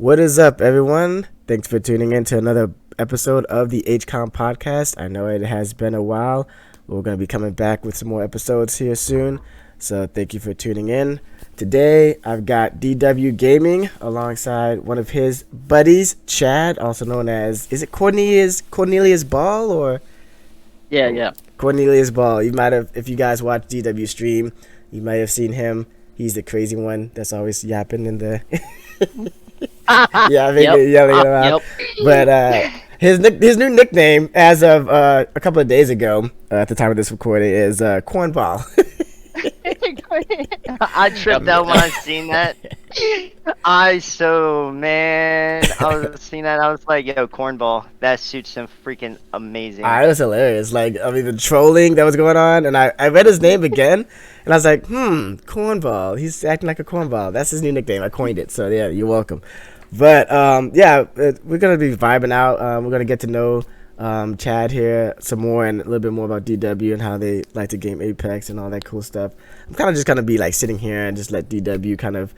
What is up, everyone? Thanks for tuning in to another episode of the HCOM Podcast. I know it has been a while. We're going to be coming back with some more episodes here soon. So thank you for tuning in. Today, I've got DW Gaming alongside one of his buddies, Chad, also known as, is it Cornelius Ball or? Yeah. Cornelius Ball. You might have, if you guys watch DW stream, you might have seen him. He's the crazy one that's always yapping in the... yelling it out. But his new nickname, as of a couple of days ago, at the time of this recording, is Cornball. I tripped out when I seen that. I was seeing that. I was like, "Yo, Cornball, that suits him freaking amazing." It was hilarious. Like, I mean, the trolling that was going on, and I read his name again, and I was like, Cornball. He's acting like a cornball. That's his new nickname. I coined it. So yeah, you're welcome. But we're gonna be vibing out. We're gonna get to know Chad here some more and a little bit more about DW and how they like to game Apex and all that cool stuff. I'm kind of just gonna be like sitting here and just let DW kind of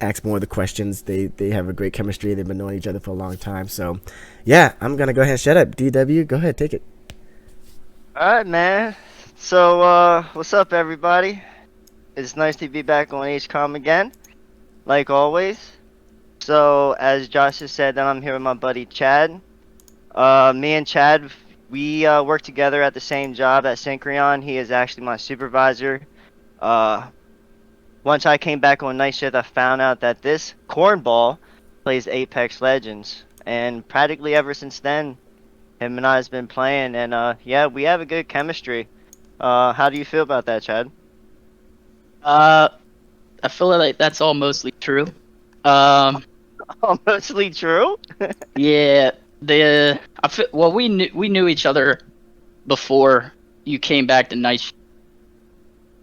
ask more of the questions. They have a great chemistry. They've been knowing each other for a long time. So yeah, I'm gonna go ahead and shut up. DW, go ahead, take it. All right, man. So what's up, everybody? It's nice to be back on HCOM again, like always. So as Josh has said, then I'm here with my buddy Chad. Me and Chad, we work together at the same job at Synchron. He is actually my supervisor. Once I came back on night shift, I found out that this cornball plays Apex Legends, and practically ever since then, him and I has been playing, and we have a good chemistry. How do you feel about that, Chad? I feel like that's all mostly true. Mostly true. Yeah. We knew each other before you came back to night shift.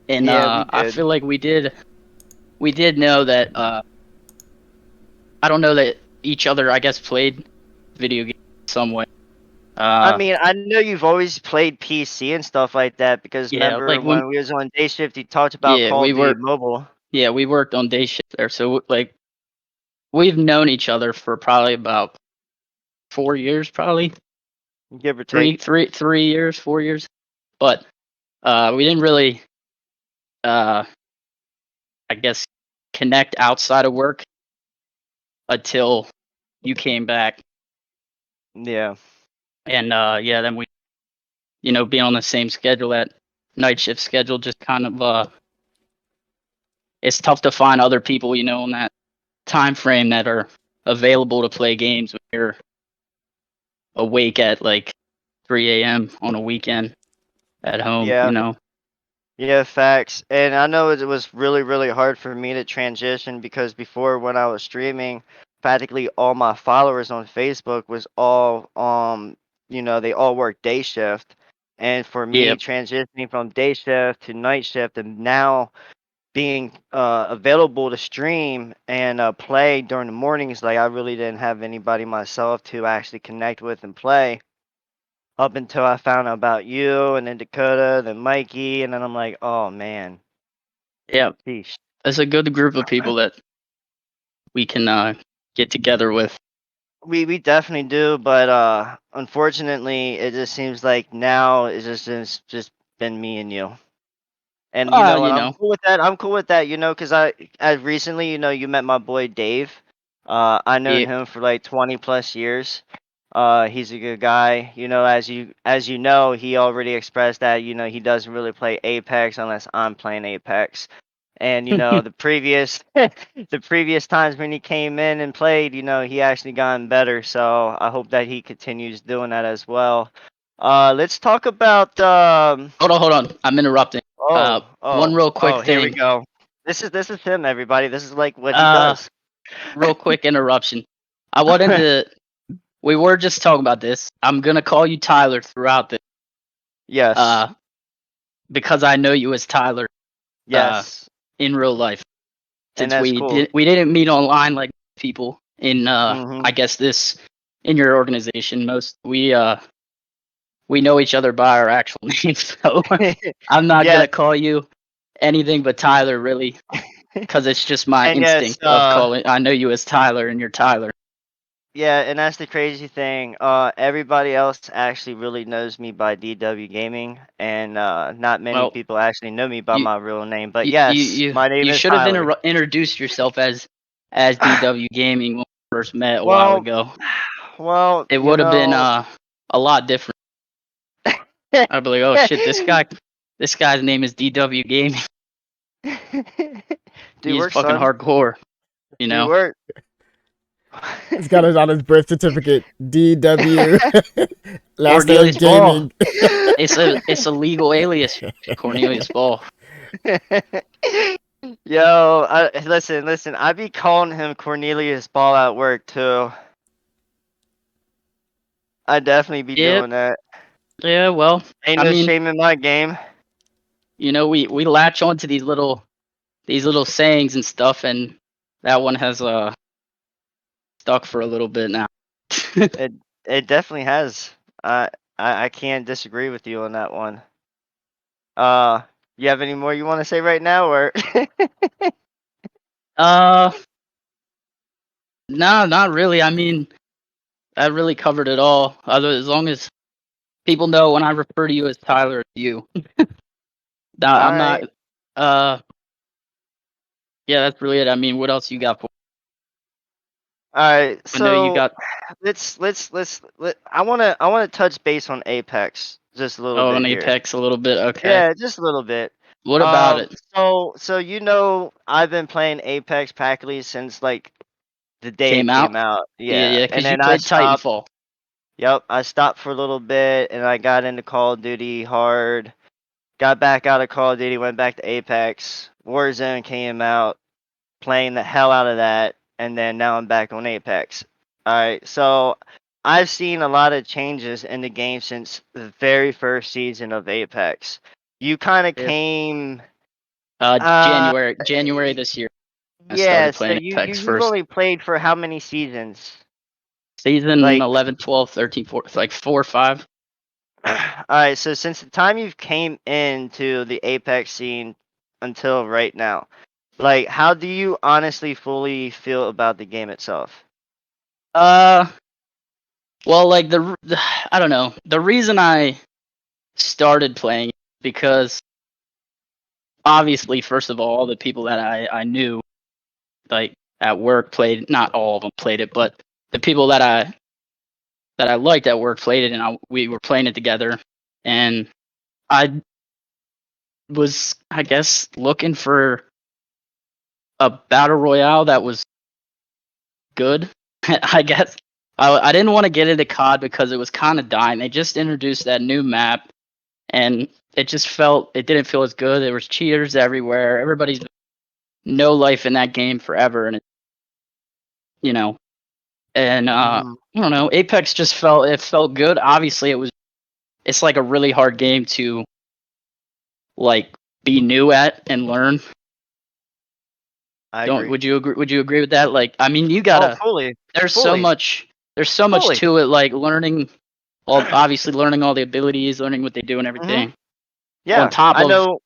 And I feel like we did know that I don't know that each other, I guess, played video games some way. I mean, I know you've always played PC and stuff like that because remember like when we was on day shift, you talked about Call of Duty Mobile. Yeah, we worked on day shift there, so like we've known each other for probably about 4 years, probably. Give or take. 3 years, 4 years, but we didn't really, I guess, connect outside of work until you came back. Yeah. And then we, being on the same schedule, that night shift schedule, just kind of, it's tough to find other people, in that time frame that are available to play games when you're awake at like 3 a.m. on a weekend at home. Yeah, facts. And I know it was really, really hard for me to transition because before when I was streaming, practically all my followers on Facebook was all they all work day shift. And for me transitioning from day shift to night shift and now being available to stream and play during the mornings, like I really didn't have anybody myself to actually connect with and play up until I found out about you and then Dakota, then Mikey, and then I'm like, oh man. Yeah. Sheesh. There's a good group of people that we can get together with. We definitely do, but unfortunately it just seems like now it's just been me and you. And I'm cool with that. I'm cool with that, because I recently, you met my boy Dave. I known him for like 20 plus years. He's a good guy. As you know, he already expressed that, he doesn't really play Apex unless I'm playing Apex. And the previous times when he came in and played, he actually gotten better. So I hope that he continues doing that as well. Let's talk about Hold on. I'm interrupting. One real quick thing. Here we go. This is him, everybody. This is like what he does. Real quick interruption. I wanted to. We were just talking about this. I'm gonna call you Tyler throughout this. Yes. Because I know you as Tyler. Yes. In real life. Since and that's cool. we didn't meet online like people in I guess in your organization. We know each other by our actual names, so I'm not gonna call you anything but Tyler, really. because it's just my And yes, instinct of calling. I know you as Tyler, and you're Tyler. yeah, and that's the crazy thing. Everybody else actually really knows me by DW Gaming, and not many Well, people actually know me by you my real name. But you yes, you, my name you is should have Tyler. introduced yourself as DW Gaming when we first met a while Well, ago. well, It would have been a lot different. I'd be like, oh shit, this guy's name is DW Gaming. do He's work, fucking son. hardcore, you Do know. work. It's got it on his birth certificate. DW. Last name Cornelius Ball. gaming. It's a legal alias. Cornelius Ball. Yo, listen. I be calling him Cornelius Ball at work too. I definitely be Yep. doing that. Yeah. Well, Ain't I no mean, shame in my game. we latch onto these little sayings and stuff, and that one has stuck for a little bit now. It definitely has. I can't disagree with you on that one. You have any more you want to say right now, or? No, not really. I mean, I really covered it all. As long as people know when I refer to you as Tyler, it's you. Nah, All I'm not. right, Uh, yeah, that's really it. I mean, what else you got for? all right. I know you So got. I wanna touch base on Apex just a little Oh, bit on here. Apex a little bit. Okay. Yeah, just a little bit. What about it? So I've been playing Apex Packly since like the day it Came came out? out. Yeah, Yeah, yeah. and Because you then I played stopped. Titanfall. Yep, I stopped for a little bit, and I got into Call of Duty hard. Got back out of Call of Duty, went back to Apex. Warzone came out, playing the hell out of that, and then now I'm back on Apex. Alright, so I've seen a lot of changes in the game since the very first season of Apex. You kind of Yeah. came. Uh, January this year. I yeah, started so playing you, you Apex you've first. only played for how many seasons? Season Like, 11, 12, 13, 14, like 4 or 5. alright, so since the time you came into the Apex scene until right now, like, how do you honestly fully feel about the game itself? Uh, well, like I don't know. The reason I started playing because obviously, first of all the people that I knew like at work played. Not all of them played it, but the people that I liked at work played it, and we were playing it together. And I was, I guess, looking for a battle royale that was good. I guess I didn't want to get into COD because it was kind of dying. They just introduced that new map, and it didn't feel as good. There was cheaters everywhere. Everybody's no life in that game forever, and you know, and Mhm. I don't know. Apex just felt good. Obviously, it's like a really hard game to like be new at and learn. I Don't agree. Would you agree? Would you agree with that? Like, I mean, you Oh, gotta. fully, There's so fully, much. There's so much fully. to it. Like learning, obviously learning all the abilities, learning what they do and Mhm. everything. On Yeah, top I of, know.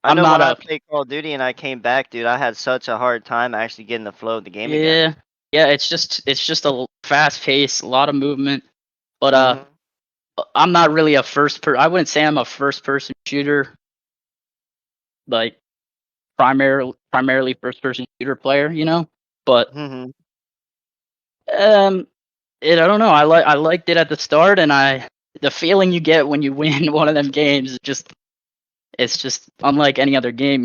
I I'm know not when I a. played Call of Duty and I came back, dude, I had such a hard time actually getting the flow of the game again. Yeah, yeah. It's just a fast pace, a lot of movement. But Mhm. I'm not really a I wouldn't say I'm a first person shooter. Like primarily first person shooter player, But Mhm. um, I don't know. I liked it at the start, and the feeling you get when you win one of them games is it's just unlike any other game.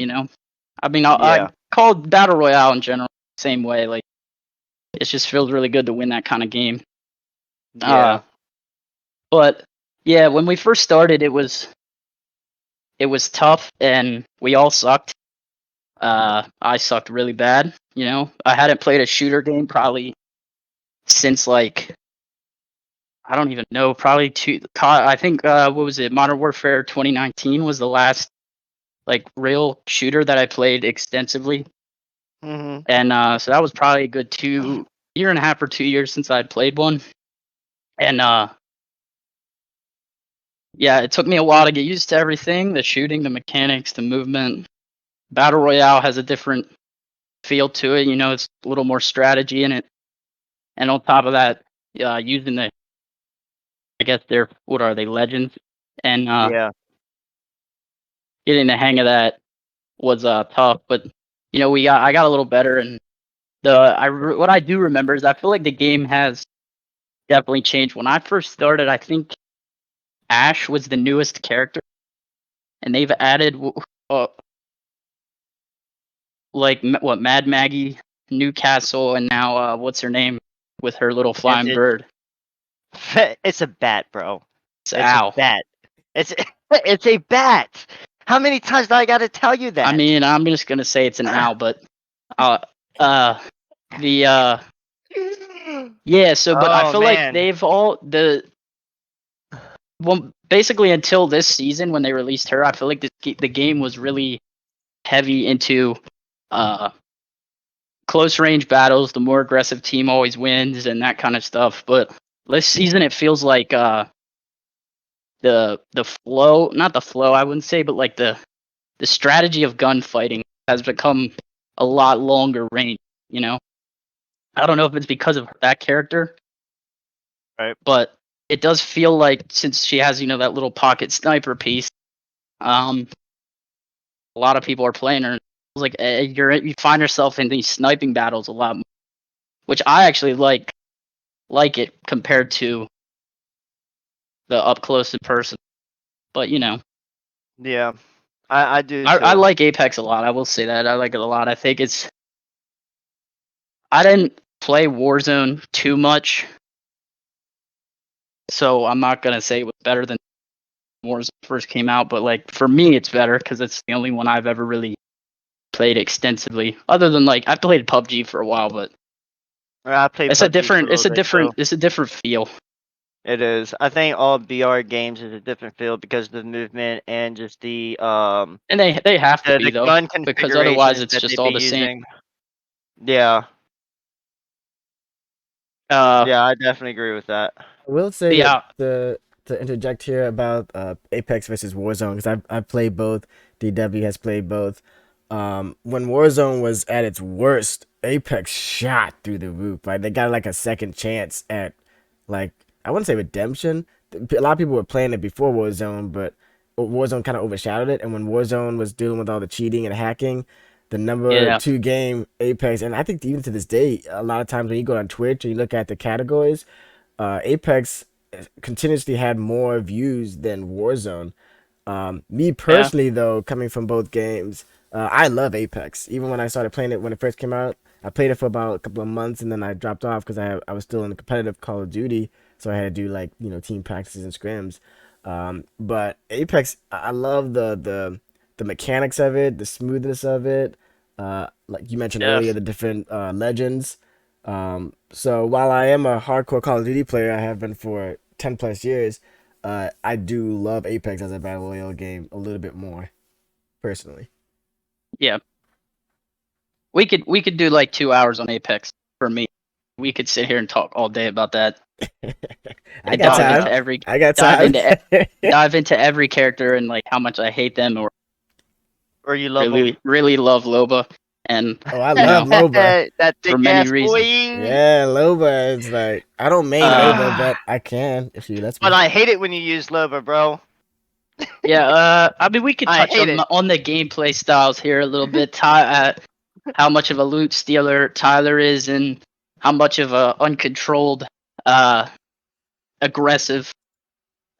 I mean, I Yeah. call battle royale in general the same way. Like it just feels really good to win that kind of game. Uh, Yeah. but yeah, when we first started, it was tough, and we all sucked. I sucked really bad. I hadn't played a shooter game probably since like I don't even know. Probably I think what was it? Modern Warfare 2019 was the last like real shooter that I played extensively, Mhm. and so that was probably a good 1.5 years or 2 years since I'd played one. And yeah, it took me a while to get used to everything: the shooting, the mechanics, the movement. Battle Royale has a different feel to it. It's a little more strategy in it. And on top of that, using I guess what are they, legends? And Yeah. getting the hang of that was tough. But I got a little better, and what I do remember is I feel like the game has definitely changed. When I first started, I think Ash was the newest character, and they've added Mad Maggie, Newcastle, and now what's her name with her little flying bird? It's a bat, bro. It's a bat. It's a bat. How many times do I gotta tell you that? I mean, I'm just gonna say it's an owl, but yeah. So, but I feel like they've basically until this season when they released her, I feel like the game was really heavy into close range battles. The more aggressive team always wins and that kind of stuff. But this season, it feels like the flow, not the flow, I wouldn't say, but like the strategy of gunfighting has become a lot longer range. I don't know if it's because of that character, right? But it does feel like since she has that little pocket sniper piece, a lot of people are playing her. It's like you find yourself in these sniping battles a lot more, which I actually like it compared to the up close in person. But yeah, I do. I like Apex a lot. I will say that I like it a lot. I think I didn't play Warzone too much, so I'm not gonna say it was better than Warzone first came out. But like for me, it's better because it's the only one I've ever really played extensively. Other than I played PUBG for a while, but I played. It's a different feel. It is. I think all BR games is a different feel because of the movement and just the And they have to be though, gun because otherwise it's just all the same. Yeah. Yeah, I definitely agree with that. I will say that to interject here about Apex versus Warzone, because I've played both. DW has played both. When Warzone was at its worst, Apex shot through the roof. Like they got like a second chance at, like, I wouldn't say redemption. A lot of people were playing it before Warzone, but Warzone kind of overshadowed it. And when Warzone was dealing with all the cheating and hacking, the number 2 game, Apex, and I think even to this day, a lot of times when you go on Twitch and you look at the categories, Apex continuously had more views than Warzone. Me personally, though, coming from both games, I love Apex. Even when I started playing it when it first came out, I played it for about a couple of months and then I dropped off because I was still in the competitive Call of Duty, so I had to do team practices and scrims. But Apex, I love the mechanics of it, the smoothness of it. Like you mentioned earlier, the different legends. So while I am a hardcore Call of Duty player, I have been for 10 plus years. I do love Apex as a battle royale game a little bit more, personally. Yeah, we could do like 2 hours on Apex for me. We could sit here and talk all day about that. I got time. I got time. Dive into every character and like how much I hate them, or you love really love Loba. And I love Loba that for many reasons. Yeah, Loba is like, I don't main Loba, but I can if you let me. But I hate it when you use Loba, bro. Yeah, I mean we could touch on the gameplay styles here a little bit. How much of a loot stealer Tyler is, and how much of a uncontrolled, aggressive,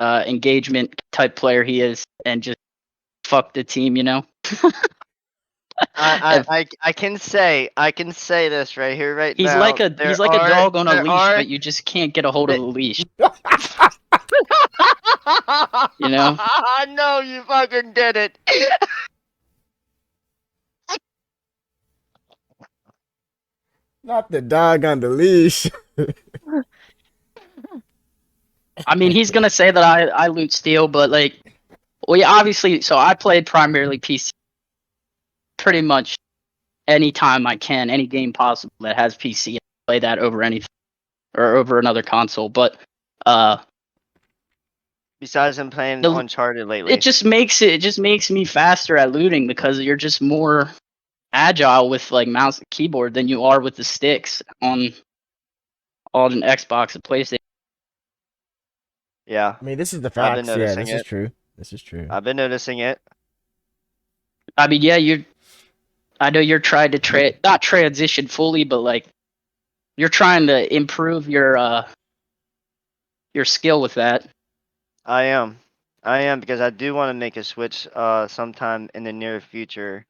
engagement type player he is, and just fuck the team, I can say this right here, right he's now. Like a dog on a leash, but you just can't get a hold of the leash. I know you fucking did it. Not the dog on the leash. I mean, he's gonna say that I loot steal, but obviously. So I played primarily PC. Pretty much any time I can, any game possible that has PC, I play that over anything or over another console. But besides him playing Uncharted lately, it just makes me faster at looting because you're just more agile with like mouse and keyboard than you are with the sticks on an Xbox and PlayStation. Yeah, I mean, this is the I've been facts. Yeah, noticing this is it. true. This is true. I've been noticing it. I mean, yeah, I know you're trying to not transition fully, but like you're trying to improve your skill with that. I am. Because I do want to make a switch sometime in the near future.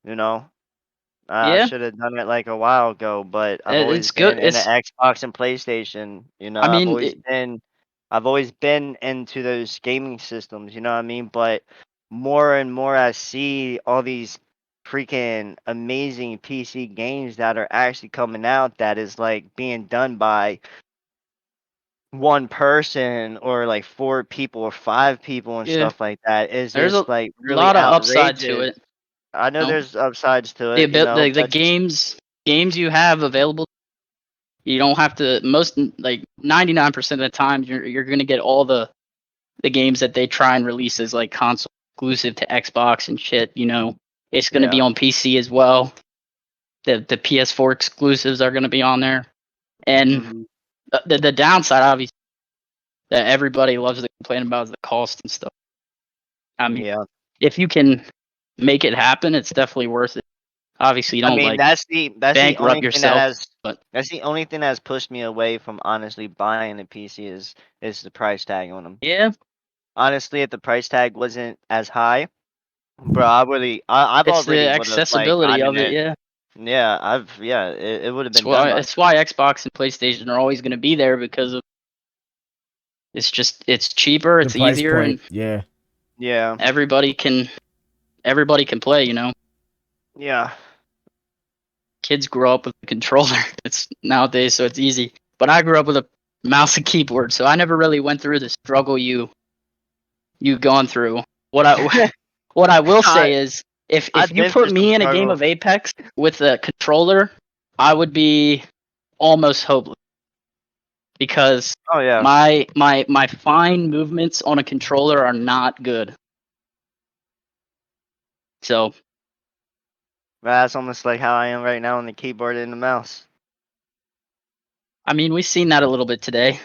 You know, I Yeah, should have done it like a while ago, but I've always it's good. been in the Xbox and PlayStation. You know, I mean, it, I've always been into those gaming systems. You know what I mean? But more and more, I see all these freaking amazing PC games that are actually coming out that is like being done by one person or like four people or five people and yeah, stuff like that is there's a just like really lot of upside to outrageous. it. I know You know? there's upsides to The it, you know, the but games you have available, you don't have to most like 99% of the time you're gonna get all the games that they try and release as like console exclusive to Xbox and shit. You know, it's gonna be yeah. on PC as well. The PS4 exclusives are gonna be on there, and Hmm. the downside obviously that everybody loves to complain about is the cost and stuff. I mean, Yeah. if you can make it happen, it's definitely worth it. Obviously, you I don't mean, like that's the only bankrupt thing that yourself, has but that's the only thing that has pushed me away from honestly buying a PC is the price tag on them. yeah, Honestly, if the price tag wasn't as high, bro, I've it's already the would have like accessibility of gotten it. it. Yeah, Yeah, it would have been done by. that's why Xbox and PlayStation are always going to be there because of it's cheaper, The it's price easier, point. and Yeah. Yeah. everybody can play. You know, Yeah. kids grow up with a controller. It's nowadays, so it's easy. But I grew up with a mouse and keyboard, so I never really went through the struggle you've gone through. What I what I will I say is, if I've you been put through some me in a game struggles. of Apex with a controller, I would be almost hopeless because Oh yeah. my fine movements on a controller are not good. So That's almost like how I am right now on the keyboard and the mouse. I mean, we've seen that a little bit today.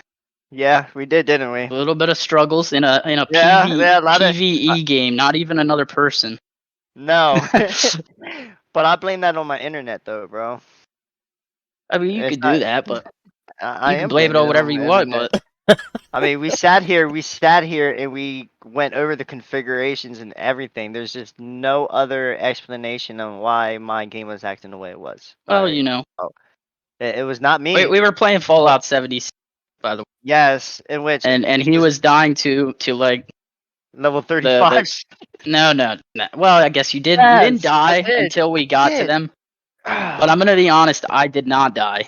Yeah, we did, didn't we? A little bit of struggles in a Yeah, yeah, a lot of PVE game, not even another person. no. But I blame that on my internet though, bro. I mean, you It's could do not. that, but I you can am blame it blaming on it whatever on you my want. internet. But I mean, we sat here, and we went over the configurations and everything. There's just no other explanation on why my game was acting the way it was. well, Like, oh, it was not me. we were playing Fallout 70, by the way, Yes, in which and it he was was dying to like level the 35. no. Well, I guess you didn't Yes, I die did. until we I got to did. them. But I'm gonna be honest, I did not die,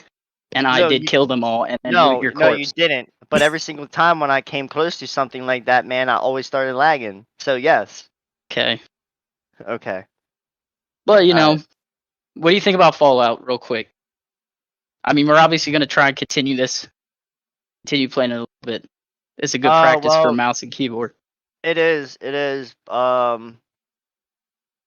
and I No, did you kill them all, and then no, your no, you corpse. didn't. But every single time when I came close to something like that, man, I always started lagging. So yes. Okay, Okay. but Uh, what do you think about Fallout, real quick? I mean, we're obviously gonna try and continue playing it a little bit. It's a good practice for well, mouse and keyboard. it is. It is.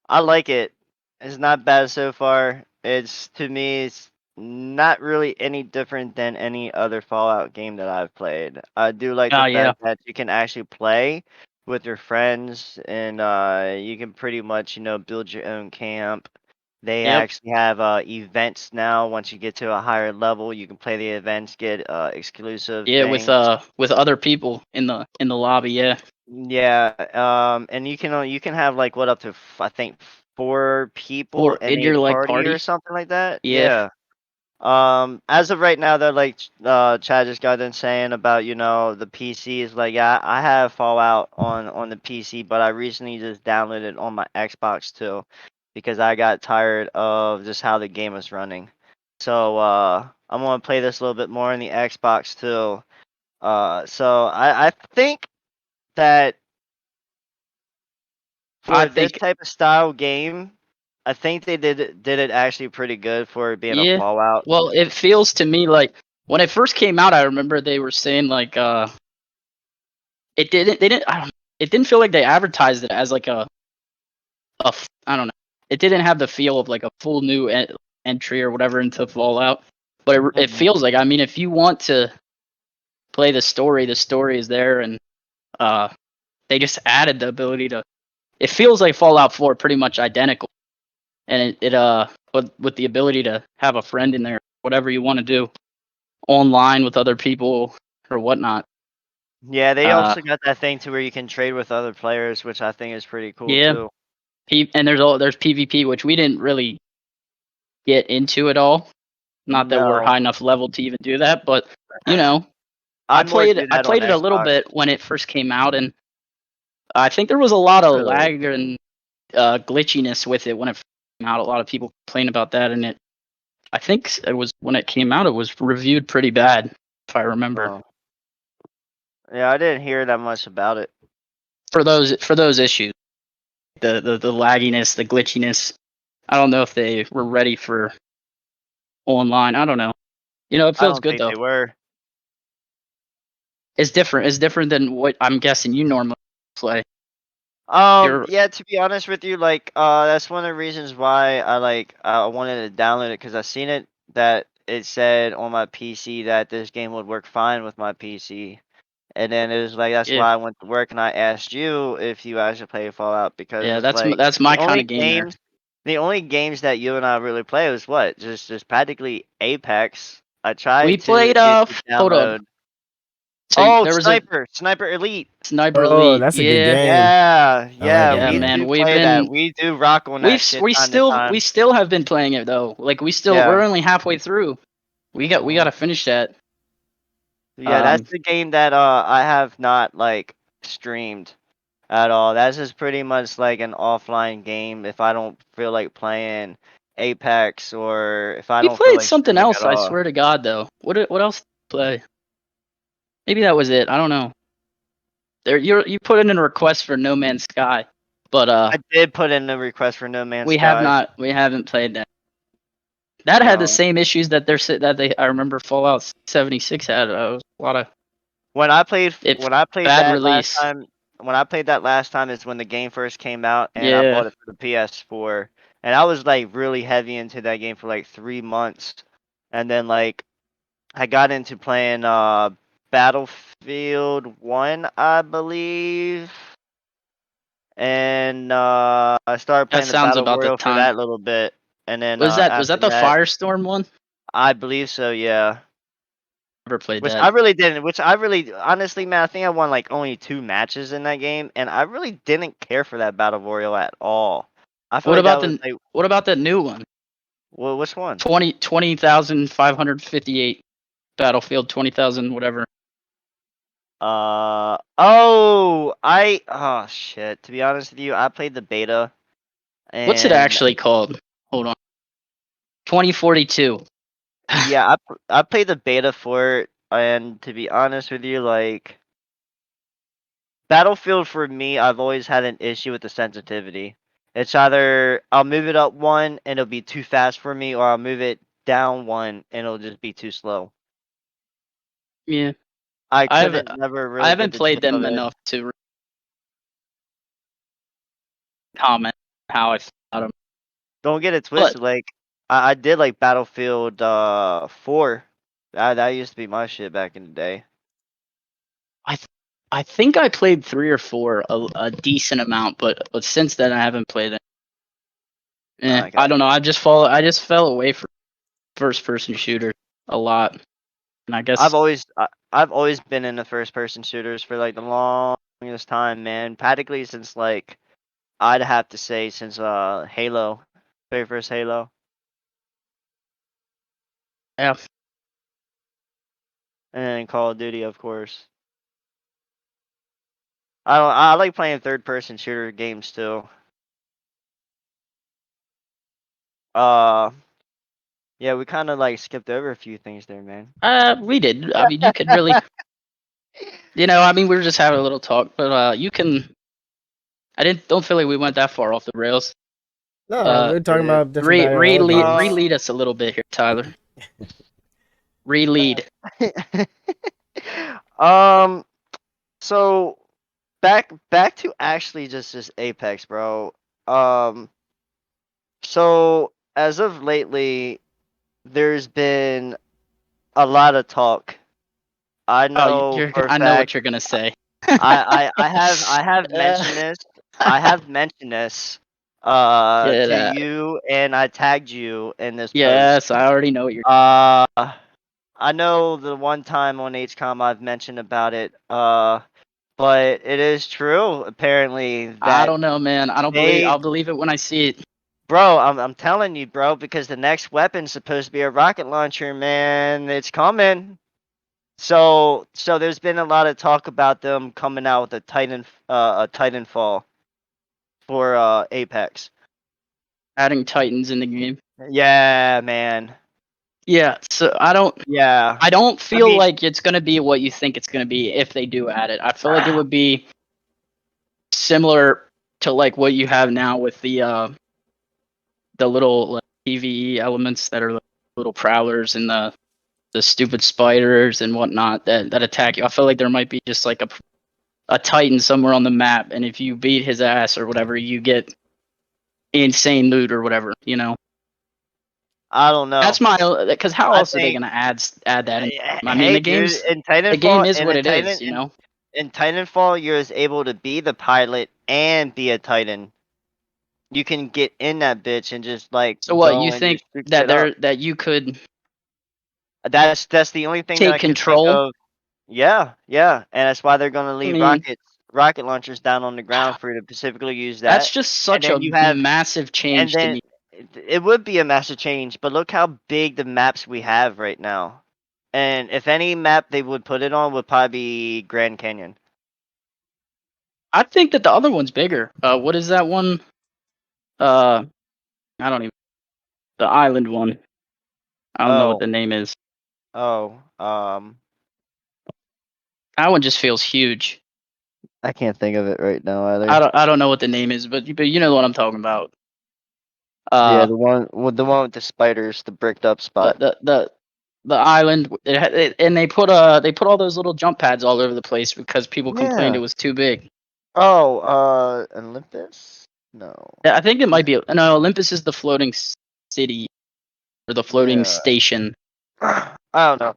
I like it. It's not bad so far. It's to me, it's not really any different than any other Fallout game that I've played. I do like the Oh yeah, fact that you can actually play with your friends and you can pretty much, build your own camp. They yep, actually have events now. Once you get to a higher level, you can play the events, get exclusive yeah, things. with other people in the lobby. Yeah, Yeah, and you can have like what up to I think four people or in in a your like party or party. something like that. Yeah, Yeah. As of right now, though, like Chad just got done saying about the PCs. Like, yeah, I have Fallout on the PC, but I recently just downloaded it on my Xbox too, because I got tired of just how the game was running. So I'm gonna play this a little bit more on the Xbox too. So I think that I for this think type of style game, I think they did it actually pretty good for it being a yeah. Fallout. Well, it feels to me like when it first came out, I remember they were saying like it didn't I don't it didn't feel like they advertised it as like I don't know. it didn't have the feel of like a full new entry or whatever into Fallout, but it feels like, I mean, if you want to play the story is there, and they just added the ability to. It feels like Fallout 4, pretty much identical, and with the ability to have a friend in there, whatever you want to do, online with other people or whatnot. Yeah, they also got that thing to where you can trade with other players, which I think is pretty cool too. And there's PvP, which we didn't really get into at all. Not that we're high enough level to even do that, but you know, I played it a little bit when it first came out, and I think there was a lot of lag and glitchiness with it when it came out. A lot of people complained about that, and I think it was when it came out, it was reviewed pretty bad, if I remember. Oh. Yeah, I didn't hear that much about it. For those issues, the lagginess, the glitchiness, I don't know if they were ready for online. I don't know. You know, it feels good though. They were. It's different. It's different than what I'm guessing you normally play. Yeah, to be honest with you, like, that's one of the reasons why I wanted to download it, because I seen it that it said on my PC that this game would work fine with my PC, and then it was like that's why I went to work and I asked you if you actually play Fallout, because that's my kind of game. The only games that you and I really play was what, just practically Apex. I tried. We played hold on. So Sniper Elite. Sniper Elite. That's a good game. Yeah. Like man. Do play that. We do rock on that shit. We still have been playing it though. Like we're only halfway through. We got to finish that. Yeah, that's the game that I have not like streamed at all. That's just pretty much like an offline game if I don't feel like playing Apex, or if I don't feel played like something else, I swear to God though. What else did you play? Maybe that was it. I don't know. You put in a request for No Man's Sky, but I did put in a request for No Man's Sky. We haven't played that. That had the same issues that I remember Fallout 76 had. A lot of when I played that release. last time is when the game first came out, and I bought it for the PS4, and I was like really heavy into that game for like 3 months, and then like I got into playing Battlefield 1, I believe. And I started playing the Battle Royale for that little bit. And then was that the Firestorm one? I believe so, yeah. Never played that. Which I really honestly, man, I think I won like only 2 matches in that game, and I really didn't care for that Battle Royale at all. I feel what about the new one? Well, which one? 20,558 Battlefield 20,000 whatever. Shit. To be honest with you, I played the beta. What's it actually called? Hold on. 2042. Yeah, I played the beta for it, and to be honest with you, like Battlefield for me, I've always had an issue with the sensitivity. It's either I'll move it up 1 and it'll be too fast for me, or I'll move it down 1 and it'll just be too slow. Yeah. I haven't played them enough to comment how I feel about them. Don't get it twisted. Like I did like Battlefield 4. That used to be my shit back in the day. I think I played 3 or 4 a decent amount, but since then I haven't played it. I don't know. I just fell away from first person shooter a lot. And I guess I've always been in the first person shooters for like the longest time, man. Practically since like I'd have to say since Halo, very first Halo. Yeah. And Call of Duty, of course. I like playing third person shooter games too. Yeah, we kind of like skipped over a few things there, man. We did. I mean, you could really, we were just having a little talk, but you can. Don't feel like we went that far off the rails. No, we're talking about different Re-lead us a little bit here, Tyler. Re-lead. So back to actually just Apex, bro. So as of lately, there's been a lot of talk. I Oh, know for a I know fact. what you're gonna say. I have Uh, mentioned this. I have mentioned this yeah, to you, and I tagged you in this post. yes, I already know what you're. Uh, I know the one time on HCOM I've mentioned about it. But it is true apparently I that don't know, man. I don't believe. they, I'll believe it when I see it. bro. I'm telling you, bro, because the next weapon's supposed to be a rocket launcher, man. It's coming. So there's been a lot of talk about them coming out with a Titanfall for Apex. Adding Titans in the game. Yeah, man. Yeah, so Yeah. I don't I feel mean, like it's gonna be what you think it's gonna be if they do add it. I feel like it would be similar to like what you have now with the little like, PVE elements that are like, little prowlers and the stupid spiders and whatnot that attack you. I feel like there might be just like a Titan somewhere on the map, and if you beat his ass or whatever, you get insane loot or whatever. You know, I don't know. that's my because how I else are they think, gonna add that in? I mean, hey, dude, the game is what it is. You know. In Titanfall, you're able to be the pilot and be a Titan. You can get in that bitch and just like So what you go and think just shoot that shit up. you could That's the only thing that take I could think control? of. Yeah, yeah, and that's why they're gonna I leave mean, rocket launchers down on the ground for you to specifically use that's that. just And such then a you have, massive and change to then me. it would be a massive change, but look how big the maps we have right now. And if any map they would put it on would probably be Grand Canyon. I think that the other one's bigger. What is that one? Uh, I don't even the island one. I don't know what Oh, the name is. oh, That one just feels huge. I can't think of it right now either. I don't know what the name is, but you know what I'm talking about. Yeah, Uh, the one with the spiders, the bricked up the spot. the the the island, and they put all those little jump pads all over the place because people complained it Yeah. was too big. Oh, Olympus? No. I think it might be no. Olympus is the floating city or the floating Yeah. station. I don't know.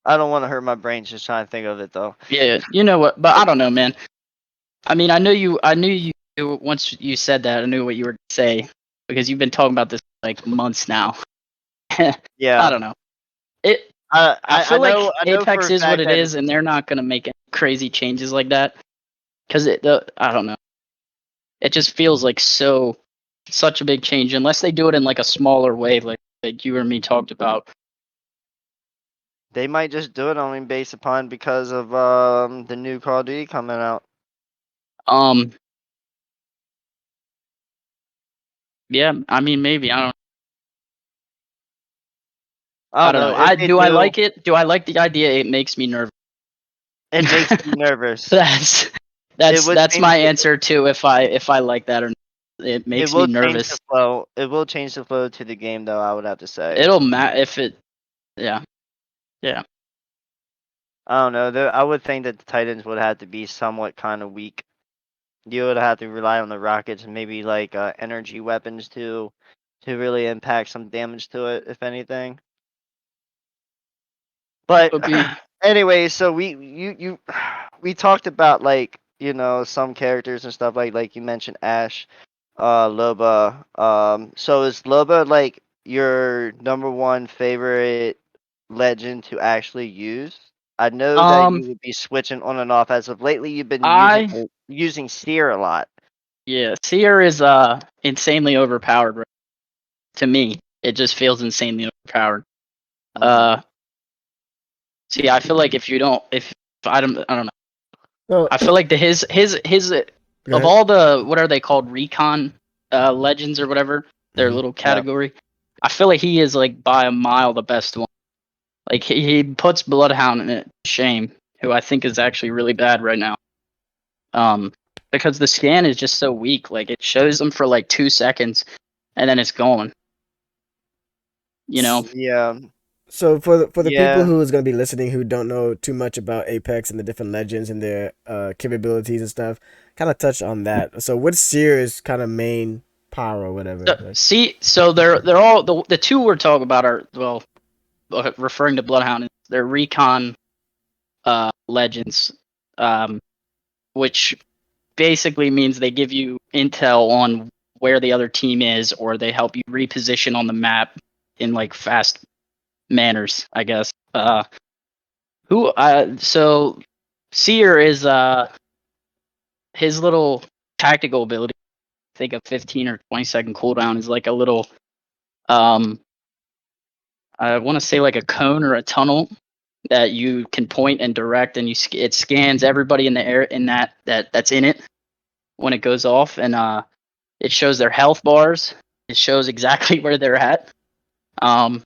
I don't want to hurt my brains just trying to think of it though. Yeah, you know what? But I don't know, man. I mean, I knew you once you said that. I knew what you were gonna say because you've been talking about this like months now. I Yeah. don't know. It. I I feel like know for Apex a is what fact it that is, and they're not gonna make any crazy changes like that because I don't know. It just feels like such a big change unless they do it in like a smaller way, like you and me talked about. they might just do it only based upon because of the new Call of Duty coming out. Um. Yeah. I mean, maybe I I don't don't know. know. If they Do I do, like it? Do I like the idea? It makes me nervous. it makes me nervous. that's It would that's change my answer to if I like that or not. It it makes me will change the nervous. flow. It will change the flow to the game though, I would have to say. It'll if it yeah. Yeah. I don't know. I would think that the Titans would have to be somewhat kind of weak. You would have to rely on the rockets and maybe like energy weapons to really impact some damage to it, if anything. But Would be anyway, so we talked about like some characters and stuff like you mentioned Ash, Loba. So is Loba like your number one favorite legend to actually use? I know that um you would be switching on and off as of lately. You've been I using Seer a lot. yeah, Seer is insanely overpowered to me. It just feels insanely overpowered. Hmm. Uh see, I feel like if you don't if I don't know. So I feel like his go of ahead. all the what are they called recon legends or whatever their Hmm. little Yeah. category. I feel like he is like by a mile the best one. Like he puts Bloodhound in it shame, who I think is actually really bad right now. Because the scan is just so weak. Like it shows them for like 2 seconds, and then it's gone. You know. Yeah. So for the people Yeah. who is going to be listening who don't know too much about Apex and the different legends and their capabilities and stuff, kind of touch on that. So what's Seer's kind of main power or whatever. So they're all the two we're talking about are referring to Bloodhound. They're recon legends, which basically means they give you intel on where the other team is, or they help you reposition on the map in like fast manners, I guess. So Seer is his little tactical ability. I think a 15 or 20-second cooldown is like a little I want to say like a cone or a tunnel that you can point and direct, and it scans everybody in the air in that's in it when it goes off, and it shows their health bars. It shows exactly where they're at. And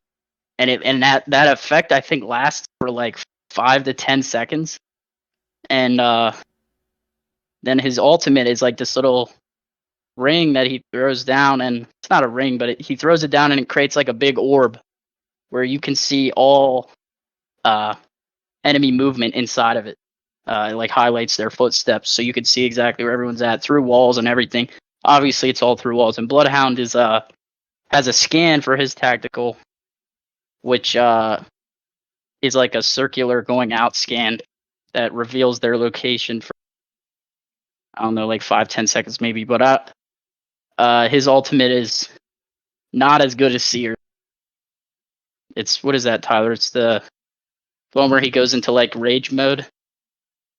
that effect I think lasts for like 5 to 10 seconds, and then his ultimate is like this little ring that he throws down, and it's not a ring, but he throws it down and it creates like a big orb where you can see all enemy movement inside of it. It like highlights their footsteps, so you can see exactly where everyone's at through walls and everything. Obviously, it's all through walls. And Bloodhound has a scan for his tactical, which is like a circular going out scan that reveals their location for, I don't know, like 5-10 seconds maybe. But his ultimate is not as good as Seer. It's, what is that, Tyler? It's the one where he goes into like rage mode.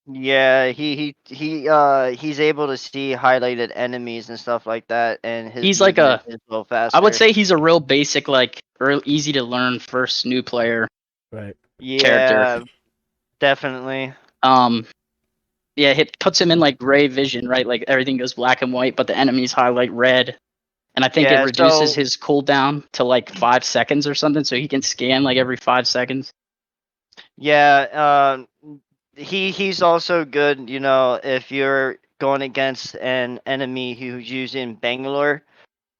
Yeah, he's able to see highlighted enemies and stuff like that, and his He's like movement is a little faster. I would say he's a real basic, like easy to learn first new player Right. character. Yeah, definitely. Yeah, it puts him in like gray vision, right? Like everything goes black and white, but the enemies highlight red. And I think it reduces his cooldown to like 5 seconds or something, so he can scan like every 5 seconds. Yeah, he's also good, if you're going against an enemy who's using Bangalore,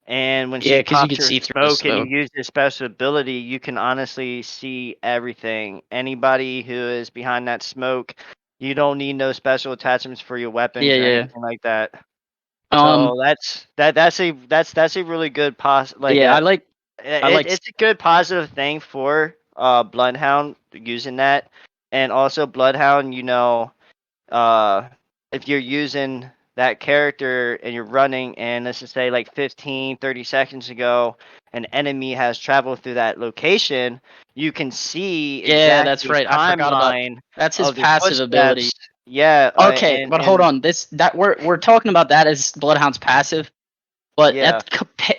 and when she because you pops can her see through the smoke and you smoke. use your special ability, you can honestly see everything. Anybody who is behind that smoke, you don't need no special attachments for your weapons or anything like that. So that's a really good it's a good positive thing for Bloodhound using that. And also Bloodhound, if you're using that character and you're running, and let's just say like 15-30 seconds ago an enemy has traveled through that location, you can see that's right. I forgot about that's his passive ability. Yeah. Okay, but hold on. We're talking about that as Bloodhound's passive, but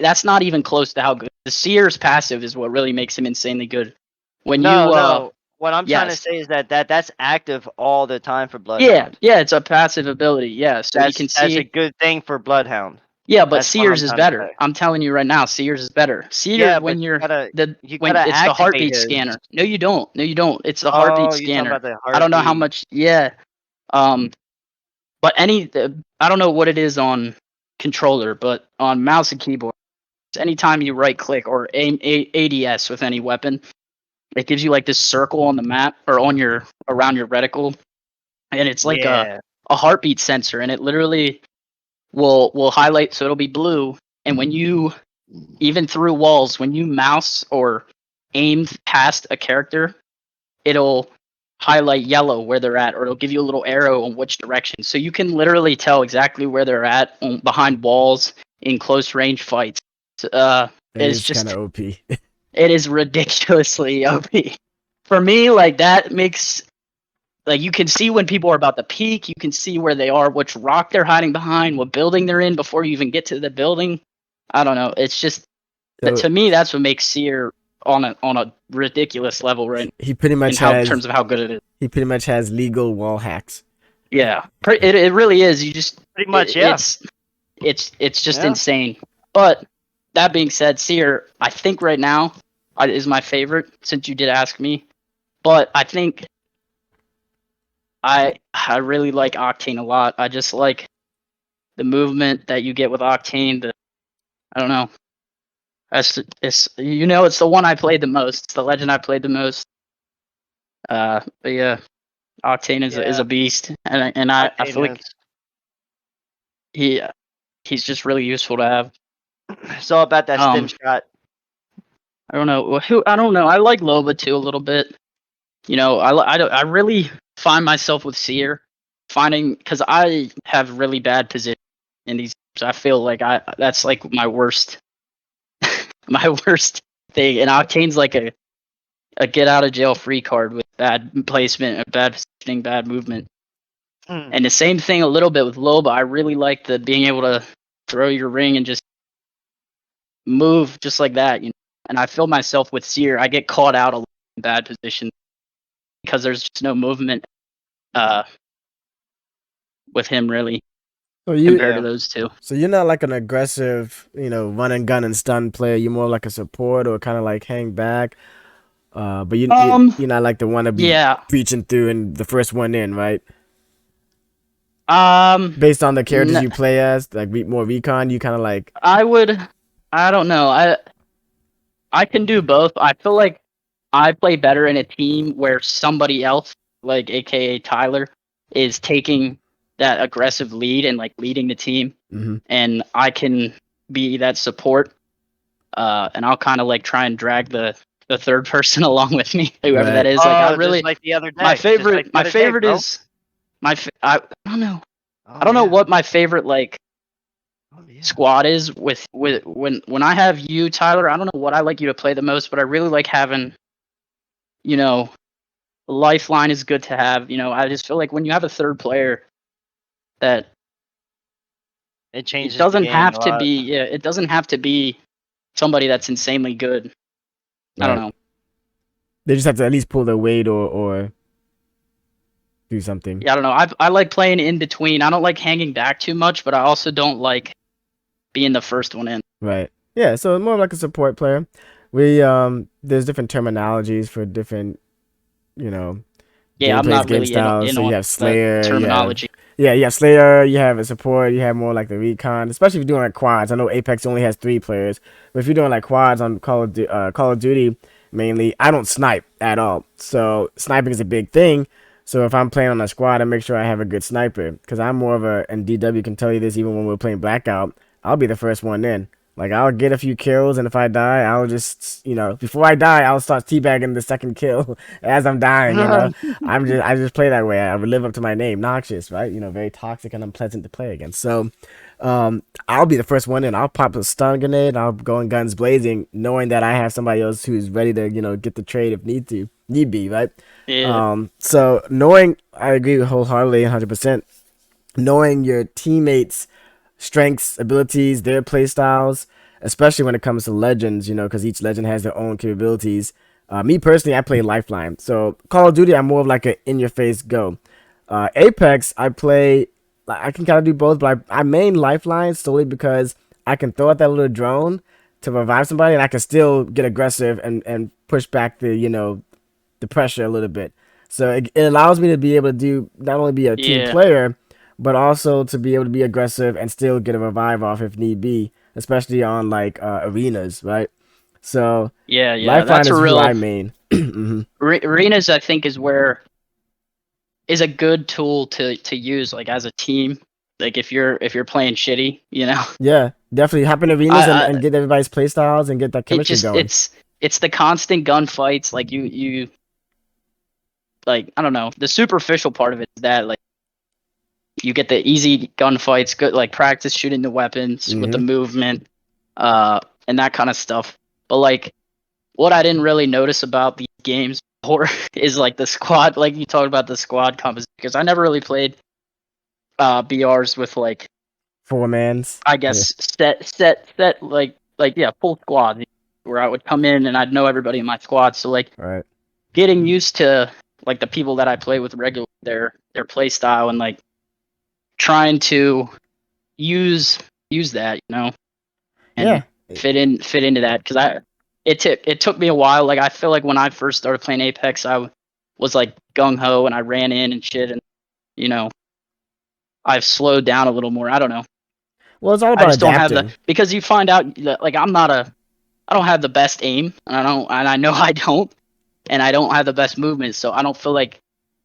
that's not even close to how good. The Seer's passive is what really makes him insanely good. No. What I'm trying to say is that's active all the time for Bloodhound. Yeah, it's a passive ability. Yeah, so you can see. That's a good thing for Bloodhound. Yeah, but Seer's is better. I'm telling you right now, Seer's is better. Seer, when it's the heartbeat scanner. No, you don't. It's the heartbeat scanner. I don't know how much. Yeah. But I don't know what it is on controller, but on mouse and keyboard, anytime you right click or aim ADS with any weapon, it gives you like this circle on the map or around your reticle, and it's like a heartbeat sensor, and it literally will highlight, so it'll be blue, and when you, even through walls, when you mouse or aim past a character, it'll highlight yellow where they're at, or it'll give you a little arrow on which direction, so you can literally tell exactly where they're at behind walls in close range fights. It's just kind of OP. It is ridiculously OP. For me, like, that makes, like, you can see when people are about to peek, you can see where they are, which rock they're hiding behind, what building they're in before you even get to the building. I don't know. It's just, to me, that's what makes Seer on a ridiculous level, right? He pretty much in terms of how good it is. He pretty much has legal wall hacks. Yeah, it really is. You just pretty much It's just insane. But that being said, Seer, I think right now is my favorite, since you did ask me. But I think I really like Octane a lot. I just like the movement that you get with Octane. I don't know. It's the one I played the most. It's the legend I played the most. But yeah, Octane is a beast, and I feel like he's just really useful to have. It's all about that stem shot. I don't know I don't know. I like Loba too a little bit. I really find myself with Seer because I have really bad position in these. So I feel like that's like my worst my worst thing. And Octane's like a get out of jail free card with bad placement, bad positioning, bad movement. And the same thing a little bit with Loba. I really like the being able to throw your ring and just move just like that, And I feel myself with Seer. I get caught out a lot in bad positions because there's just no movement with him really compared to those two. So you're not like an aggressive, run and gun and stun player. You're more like a support or kind of like hang back. But you're not like the one to be breaching through and the first one in, right? Based on the characters you play as, like more recon, you kind of like. I don't know. I can do both. I feel like I play better in a team where somebody else, like AKA Tyler, is taking that aggressive lead and like leading the team, and I can be that support. And I'll kind of like try and drag the third person along with me, whoever that is. Like I really just like the other day. My favorite is I don't know. I don't know what my favorite like squad is with when I have you, Tyler. I don't know what I like you to play the most, but I really like having, lifeline is good to have. I just feel like when you have a third player, that it changes. It doesn't have to be. Yeah, it doesn't have to be somebody that's insanely good. Right. I don't know. They just have to at least pull their weight or do something. Yeah, I don't know. I like playing in between. I don't like hanging back too much, but I also don't like being the first one in. Right. Yeah, so more like a support player. We there's different terminologies for different, Yeah, I'm not really styles. in so you have Slayer terminology. You have Slayer, you have a support, you have more like the recon, especially if you're doing like quads. I know Apex only has 3 players, but if you're doing like quads on Call of Duty mainly, I don't snipe at all. So sniping is a big thing. So if I'm playing on a squad, I make sure I have a good sniper because I'm more of and DW can tell you this even when we're playing Blackout, I'll be the first one in. Like, I'll get a few kills, and if I die, I'll just, before I die, I'll start teabagging the second kill as I'm dying, I just play that way. I would live up to my name, Noxious, right? Very toxic and unpleasant to play against. So, I'll be the first one in. I'll pop a stun grenade, I'll go in guns blazing, knowing that I have somebody else who's ready to, get the trade if need be, right? Yeah. So, I agree wholeheartedly, 100%. Knowing your teammates' strengths, abilities, their play styles, especially when it comes to legends, because each legend has their own capabilities. Me personally, I play Lifeline. So Call of Duty, I'm more of like an in-your-face go. Apex, I can kind of do both, but I main Lifeline solely because I can throw out that little drone to revive somebody, and I can still get aggressive and push back the pressure a little bit. So it allows me to be able to not only be a team player, but also to be able to be aggressive and still get a revive off if need be, especially on like arenas, right? So Lifeline that's is who I main. Arenas, I think, is a good tool to use like as a team. Like if you're playing shitty, Yeah, definitely hop in arenas and get everybody's play styles and get that chemistry going. It's the constant gunfights. Like you like, I don't know. The superficial part of it is that like you get the easy gunfights, good like practice shooting the weapons with the movement, and that kind of stuff. But like, what I didn't really notice about these games before is like the squad, like you talked about the squad composition, because I never really played BRs with like 4-mans. I guess set like full squad where I would come in and I'd know everybody in my squad. So like getting used to like the people that I play with regularly, their play style and like trying to use that, and fit into that, because it took me a while. Like I feel like when I first started playing Apex, I was like gung ho and I ran in and shit, and I've slowed down a little more. I don't know. Well, it's all about adapting. Because you find out that like I don't have the best aim, and I know I don't, and I don't have the best movement, so I don't feel like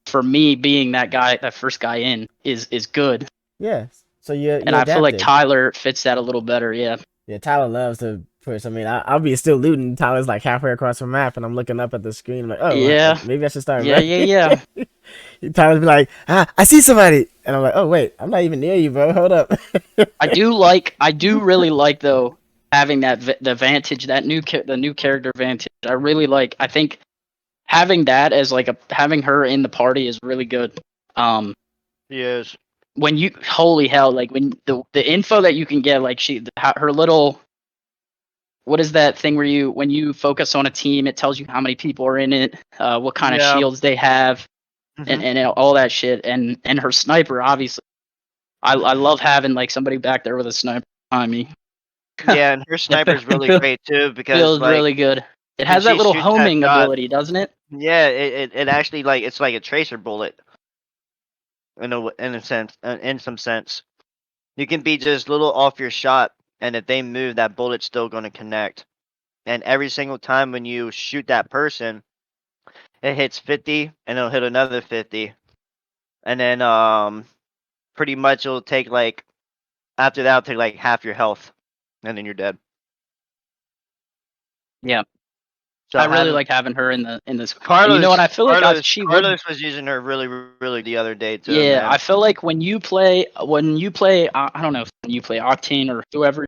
for me being that first guy in is good. Yeah. So you and I feel like Tyler fits that a little better. Yeah. Yeah, Tyler loves to push. I mean, I'll be still looting. Tyler's like halfway across the map, and I'm looking up at the screen. I'm like, oh, Yeah, maybe I should start yeah, running. yeah, yeah. Tyler's be like, I see somebody, and I'm like, oh wait, I'm not even near you, bro. Hold up. I do really like though having the vantage, the new character vantage. I really like. I think having that as like having her in the party is really good. Um, Yes. when you holy hell, like when the info that you can get, like her little what is that thing where when you focus on a team, it tells you how many people are in it, what kind of Yeah. shields they have, Hmm. and all that shit, and her sniper obviously. I love having like somebody back there with a sniper behind me. Yeah, and her sniper's really great too because Feels like really good. It when has that she little shoots that homing shot, ability, doesn't it? yeah, it actually like it's like a tracer bullet in a sense, in some sense. You can be just a little off your shot, and if they move, that bullet's still going to connect. And every single time when you shoot that person, it hits 50, and it'll hit another 50, and then pretty much it'll take like after that, it'll take like half your health, and then you're dead. Yeah, So I really having like having her in this. And you know what? Carlos, I feel like Carlos, she would. Carlos was using her really, really the other day too, Yeah, I man. feel like when you play, I don't know if when you play Octane or whoever,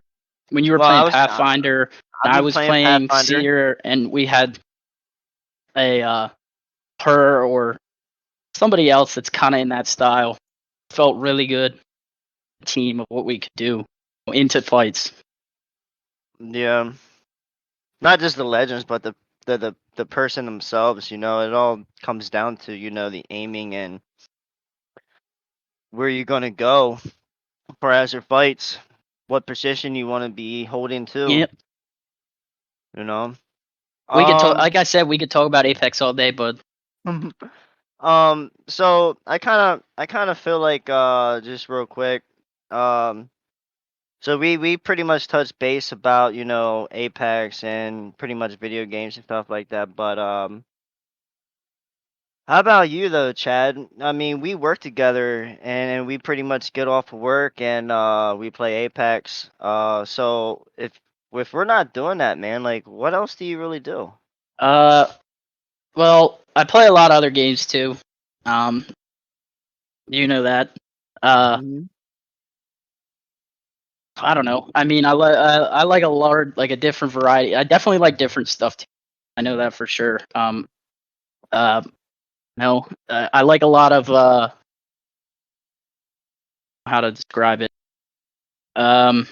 when you were Well, playing Pathfinder and I've I been was playing playing Pathfinder. Seer, and we had a her or somebody else that's kind of in that style, felt really good team of what we could do into fights. Yeah, not just the legends, but the person themselves. You know, it all comes down to the aiming and where you're gonna go for as your fights, what position you want to be holding to. Yep. You know. We could talk. Um. Like I said, we could talk about Apex all day, but So I kind of feel like just real quick. Um. So we pretty much touched base about Apex and pretty much video games and stuff like that. But how about you though, Chad? I mean, we work together and we pretty much get off of work and we play Apex. So if we're not doing that, man, like what else do you really do? uh, well, I play a lot of other games too. Um, you know that. Uh, Mhm. I don't know. I mean, I like a different variety. I definitely like different stuff too. I know that for sure. Uh, no, I like a lot of how to describe it. Um,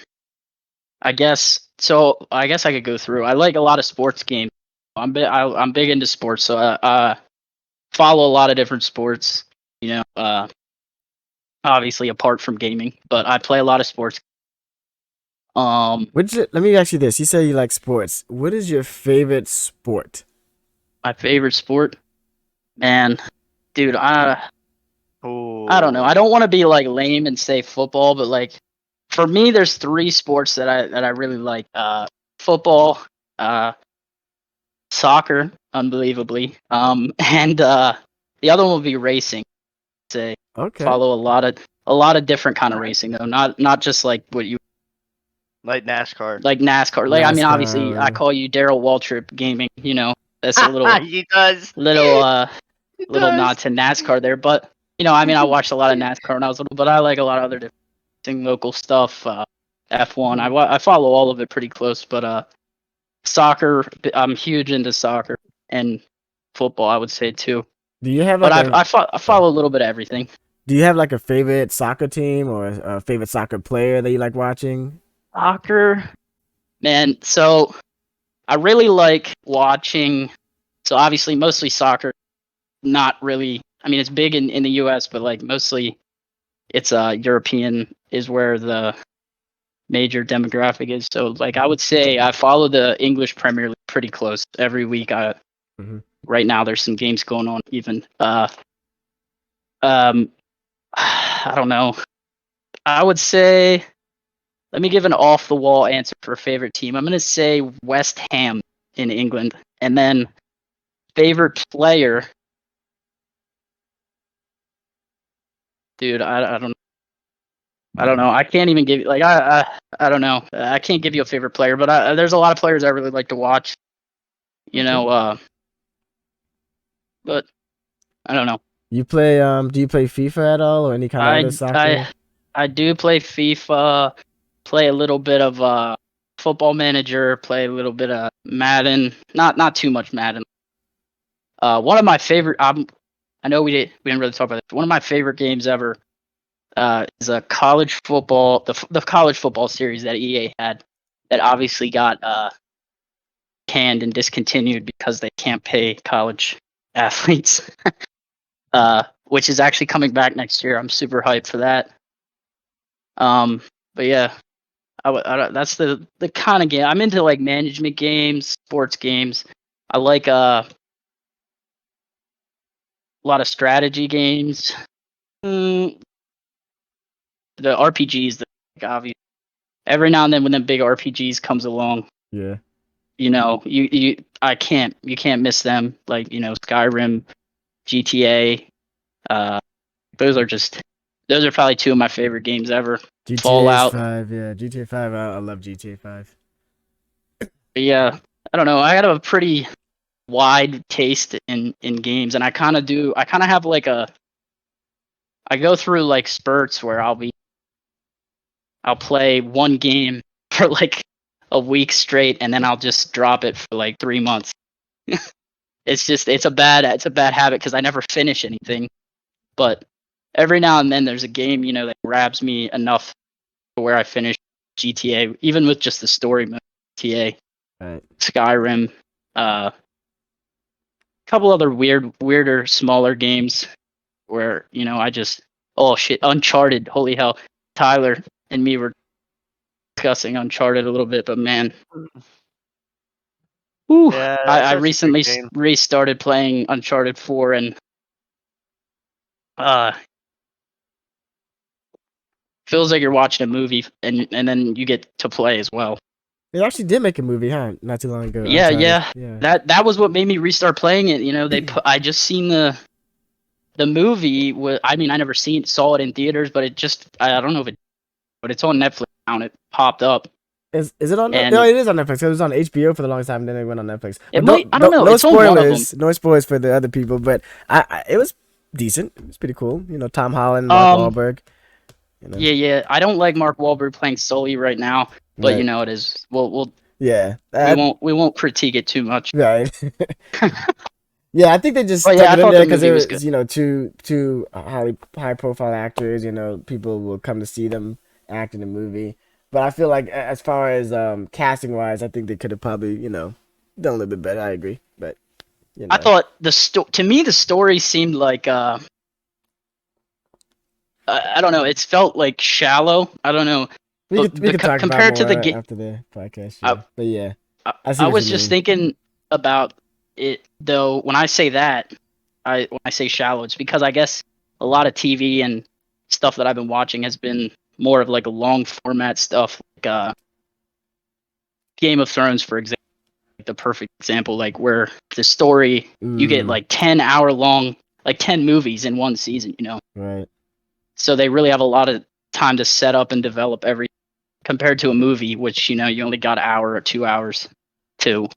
I guess so. I guess I could go through. I like a lot of sports games. I'm big into sports, so I follow a lot of different sports. You know, obviously apart from gaming, but I play a lot of sports. Let me ask you this. You say you like sports. What is your favorite sport? My favorite sport, man, dude, I don't know. I Oh, don't want to be like lame and say football, but like for me, there's three sports that I really like. Football, uh, soccer, unbelievably, and the other one will be racing. Say Okay. follow a lot of different kind of racing though, not just like what you like NASCAR. like NASCAR. Like I mean, obviously, I NASCAR. call you Daryl Waltrip Gaming. That's a little He does. little uh He little does. nod to NASCAR there, but I mean, I watched a lot of NASCAR when I was little, but I like a lot of other different local stuff. F1, I follow all of it pretty close, but soccer, I'm huge into soccer and football, I would say too. Do you have But like a I follow a little bit of everything. Do you have like a favorite soccer team or a favorite soccer player that you like watching? Soccer, man. So I really like watching. So obviously, mostly soccer. Not really. I mean, it's big in the U.S., but like mostly it's European is where the major demographic is. So like I would say I follow the English Premier League pretty close every week. Hmm. Right now there's some games going on even. Um I don't know. I would say let me give an off the wall answer for favorite team. I'm gonna say West Ham in England. And then favorite player, dude, I don't know. I don't know. I can't even give you like I don't know. I can't give you a favorite player, but there's a lot of players I really like to watch. You know, but I don't know. You play do you play FIFA at all or any kind of other soccer? I do play FIFA, play a little bit of Football Manager, play a little bit of Madden. Not too much Madden. One of my favorite. I know we didn't really talk about this. One of my favorite games ever is a college football, the college football series that EA had, that obviously got canned and discontinued because they can't pay college athletes. Which is actually coming back next year. I'm super hyped for that. But yeah, that's the kind of game I'm into. Like management games, sports games. I like a lot of strategy games. The RPGs, like, obviously, every now and then when the big RPGs comes along, Yeah. you can't miss them. Like, Skyrim, GTA. Those are probably two of my favorite games ever. GTA Fallout. 5, yeah. GTA 5, I love GTA 5. But yeah, I don't know. I got a pretty wide taste in games, and I kind of have like I go through like spurts where I'll play one game for like a week straight, and then I'll just drop it for like 3 months. It's a bad habit because I never finish anything. But every now and then there's a game, that grabs me enough to where I finish GTA, even with just the story mode. GTA, Right. Skyrim, couple other weirder, smaller games where I just Uncharted. Holy hell, Tyler and me were discussing Uncharted a little bit, but man, whew, Yeah, that's I such a good recently game. restarted playing Uncharted 4, and feels like you're watching a movie, and then you get to play as well. They actually did make a movie, huh? Not too long ago. Yeah, Uncharted. yeah. That was what made me restart playing it. I just seen the movie. I mean, I never saw it in theaters, but I don't know but it's on Netflix now, and it popped up. Is it on? And No, it is on Netflix. It was on HBO for the longest time, then it went on Netflix. it But might. I don't know. no It's on one of them. spoilers. No spoilers for the other people. But it was decent. It was pretty cool. Tom Holland, Mark Wahlberg. Yeah. I don't like Mark Wahlberg playing Sully right now, but Right. it is. We'll Yeah. we won't critique it too much. Right. Yeah, I think they just But stuck yeah, I it in thought there the because movie it was was, good. two high profile actors. People will come to see them act in the movie. But I feel like as far as casting wise, I think they could have probably done a little bit better. I agree, but I thought to me the story seemed like I don't know. It felt like shallow. I don't know. we could talk about Compared to more the game, after the podcast. Yeah. But yeah, I see I what was you just mean. thinking about it though. When I say that, when I say shallow, it's because I guess a lot of TV and stuff that I've been watching has been more of like a long format stuff, like Game of Thrones, for example. The perfect example, like where the story you get like 10-hour long, like 10 movies in one season. Right. So they really have a lot of time to set up and develop compared to a movie, which you only got an hour or 2 hours to.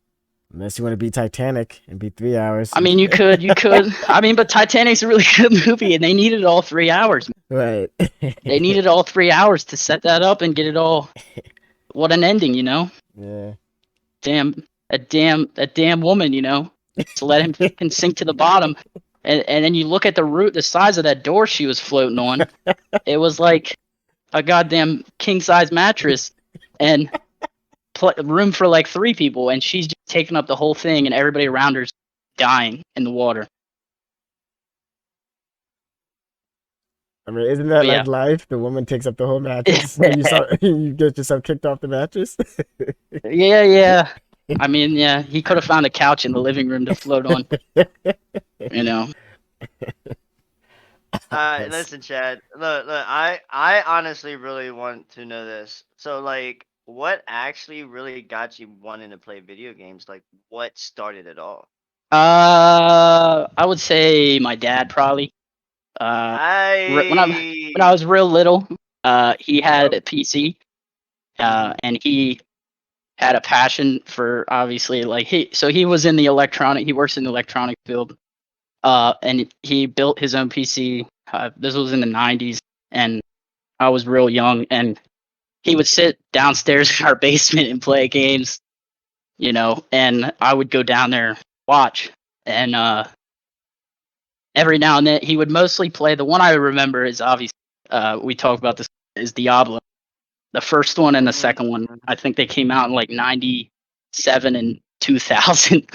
Unless you want to be Titanic and be 3 hours. I mean, you could. I mean, but Titanic's a really good movie, and they needed all 3 hours. Right. They needed all 3 hours to set that up and get it all. What an ending, Yeah. That damn woman, to let him fucking sink to the bottom, and then you look at the size of that door she was floating on. It was like a goddamn king size mattress, and room for like 3 people, and she's just taking up the whole thing, and everybody around her's dying in the water. I mean, isn't that like life? The woman takes up the whole mattress, and you get yourself kicked off the mattress. Yeah. I mean, yeah, he could have found a couch in the living room to float on. Listen, Chad. Look. I honestly really want to know this. So, like, what actually really got you wanting to play video games? Like, what started it all? I would say my dad probably. When I was real little, He had a PC, and he had a passion for obviously like he was in the electronic. He works in the electronic field, and he built his own PC. This was in the '90s, and I was real young, and he would sit downstairs in our basement and play games, and I would go down there watch, and every now and then he would mostly play. The one I remember is obviously we talked about this is Diablo. The first one and the second one, I think they came out in like '97 and 2000.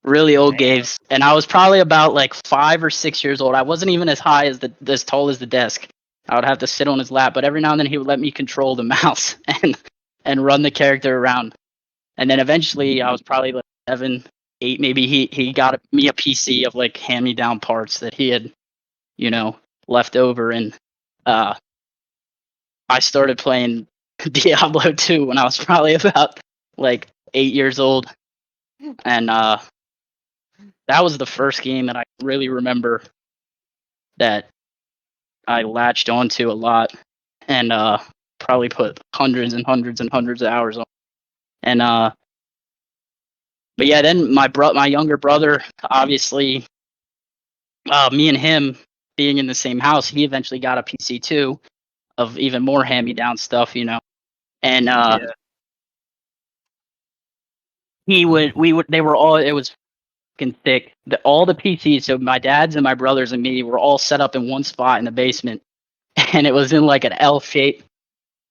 Really old games, and I was probably about like 5 or 6 years old. I wasn't even as high as tall as the desk. I would have to sit on his lap, but every now and then he would let me control the mouse and run the character around. And then eventually, I was probably like 7, 8, maybe. He got me a PC of like hand me down parts that he had, left over, and I started playing Diablo 2 when I was probably about like 8 years old, and that was the first game that I really remember that I latched onto a lot, and probably put hundreds and hundreds and hundreds of hours on. And but yeah, then my younger brother, obviously, me and him being in the same house, he eventually got a PC too, of even more hand-me-down stuff, and they were all, it was fucking thick. All the PCs, so my dad's and my brothers and me were all set up in one spot in the basement, and it was in like an L shape.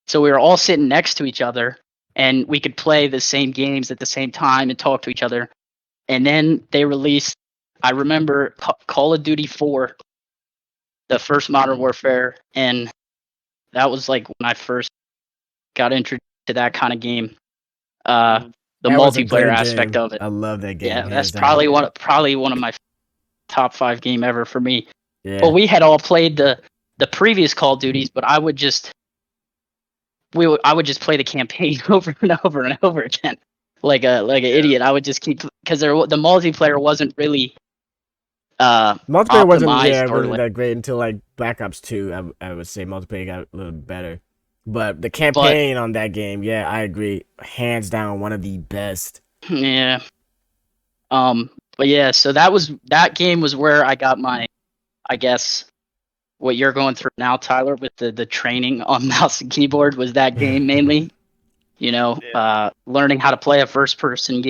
So we were all sitting next to each other, and we could play the same games at the same time and talk to each other. And then they released, I remember Call of Duty 4, the first Modern Warfare, and that was like when I first got introduced to that kind of game. The That was a multiplayer great aspect game. of it. I love that game. Yeah, that's Hands down. probably one of my top 5 game ever for me. Yeah. Well, we had all played the previous Call of Duties, but I would just play the campaign over and over and over again, like an idiot. I would just keep, because the multiplayer wasn't really Multiplayer optimized or wasn't like, that great until like Black Ops 2. I would say multiplayer got a little better, but the but campaign on that game, yeah, I agree, hands down one of the best. yeah, but yeah, so that game was where I got my, I guess, what you're going through now, Tyler, with the training on mouse and keyboard was that game mainly. Learning how to play a first-person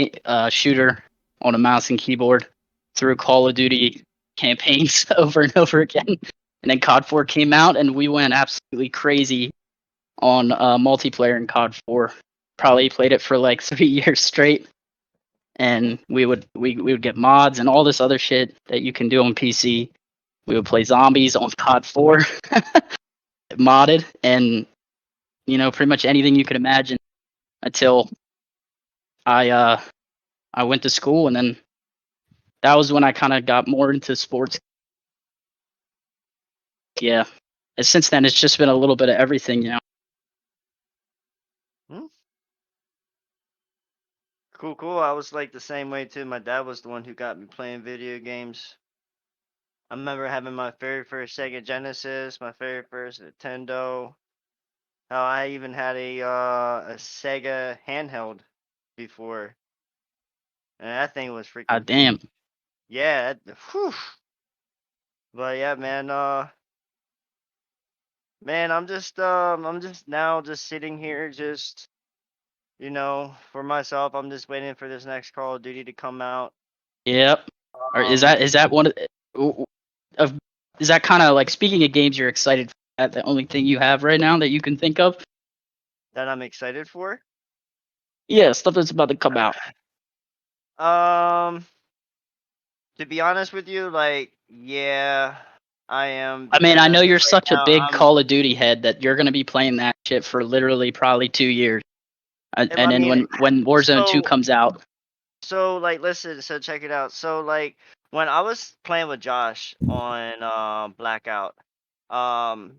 shooter on a mouse and keyboard through Call of Duty campaigns over and over again. And then COD 4 came out, and we went absolutely crazy on multiplayer in COD 4. Probably played it for like 3 years straight, and we would get mods and all this other shit that you can do on PC. We would play zombies on COD 4, modded, and pretty much anything you could imagine, until I went to school, and then that was when I kind of got more into sports. Yeah, and since then it's just been a little bit of everything. Cool. I was like the same way too. My dad was the one who got me playing video games. I remember having my very first Sega Genesis, my very first Nintendo. How I even had a Sega handheld before, and that thing was freaking Damn. huge. Yeah, whew. But yeah, man. Man, I'm just now just sitting here, just for myself. I'm just waiting for this next Call of Duty to come out. Yep. Or is that one of is that kind of like, speaking of games you're excited for, that the only thing you have right now that you can think of? That I'm excited for? Yeah, stuff that's about to come out. To be honest with you, like, yeah, I am, I mean, because I know as of you're right such a now, big Call of Duty head that you're gonna be playing that shit for literally probably 2 years. And I then mean, when Warzone 2 so comes out, like, listen, so check it out. So like when I was playing with Josh on Blackout, um,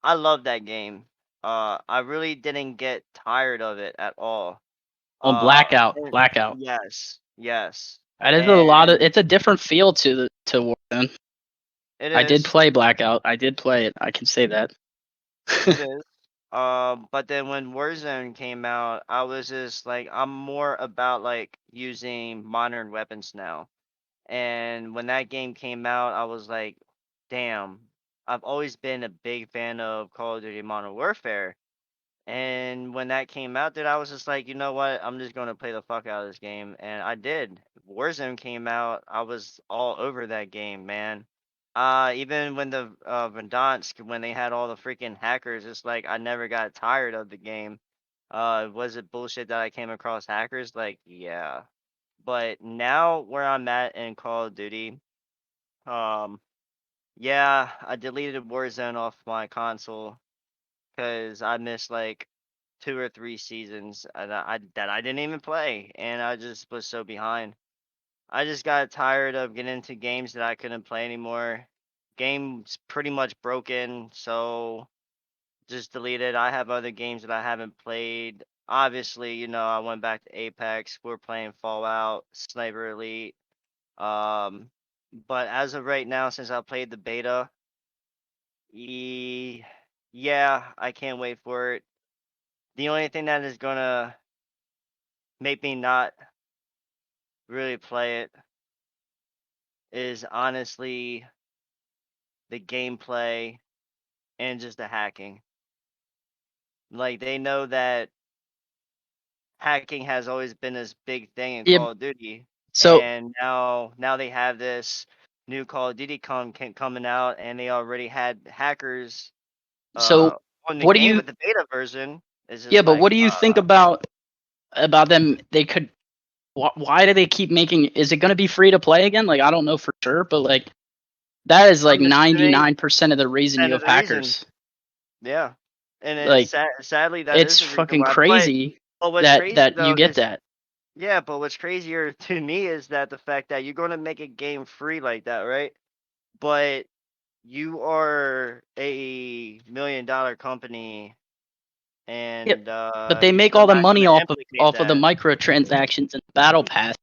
I love that game. I really didn't get tired of it at all. on And Blackout. yes, That is a lot of. and It's a different feel to Warzone. it I did is. play Blackout. I did play it. I can say that. It is. But then when Warzone came out, I was just like, I'm more about like using modern weapons now. And when that game came out, I was like, damn, I've always been a big fan of Call of Duty Modern Warfare. And when that came out, dude, I was just like, you know what? I'm just gonna play the fuck out of this game, and I did. Warzone came out, I was all over that game, man. Even when the Verdansk, when they had all the freaking hackers, it's like I never got tired of the game. Was it bullshit that I came across hackers? Like, yeah. But now where I'm at in Call of Duty, um, yeah, I deleted Warzone off my console because I missed like 2 or 3 seasons that I didn't even play, and I just was so behind. I just got tired of getting into games that I couldn't play anymore. Game's pretty much broken, so just deleted. I have other games that I haven't played. Obviously, I went back to Apex. We're playing Fallout, Sniper Elite. Um, but as of right now, since I played the beta, e- yeah, I can't wait for it. The only thing that is gonna make me not really play it is honestly the gameplay and just the hacking. Like they know that hacking has always been this big thing in Yeah. Call of Duty, So and now they have this new Call of Duty coming out, and they already had hackers so on the what do game, you? but the beta version is Yeah, just but like what do you think about them? They could. Why do they keep making? Is it going to be free to play again? Like I don't know for sure, but like that is like I'm assuming 99% of the reason you kind of have the reason. hackers. Yeah, and Like sadly that is it's the reason fucking why. crazy But what's crazy that you though get is that. yeah, but what's crazier to me is that the fact that you're gonna make a game free like that, right? But you are a $1 million company, Yep. and But they you're make still all the not money gonna implicate off of the that. microtransactions and the battle pass.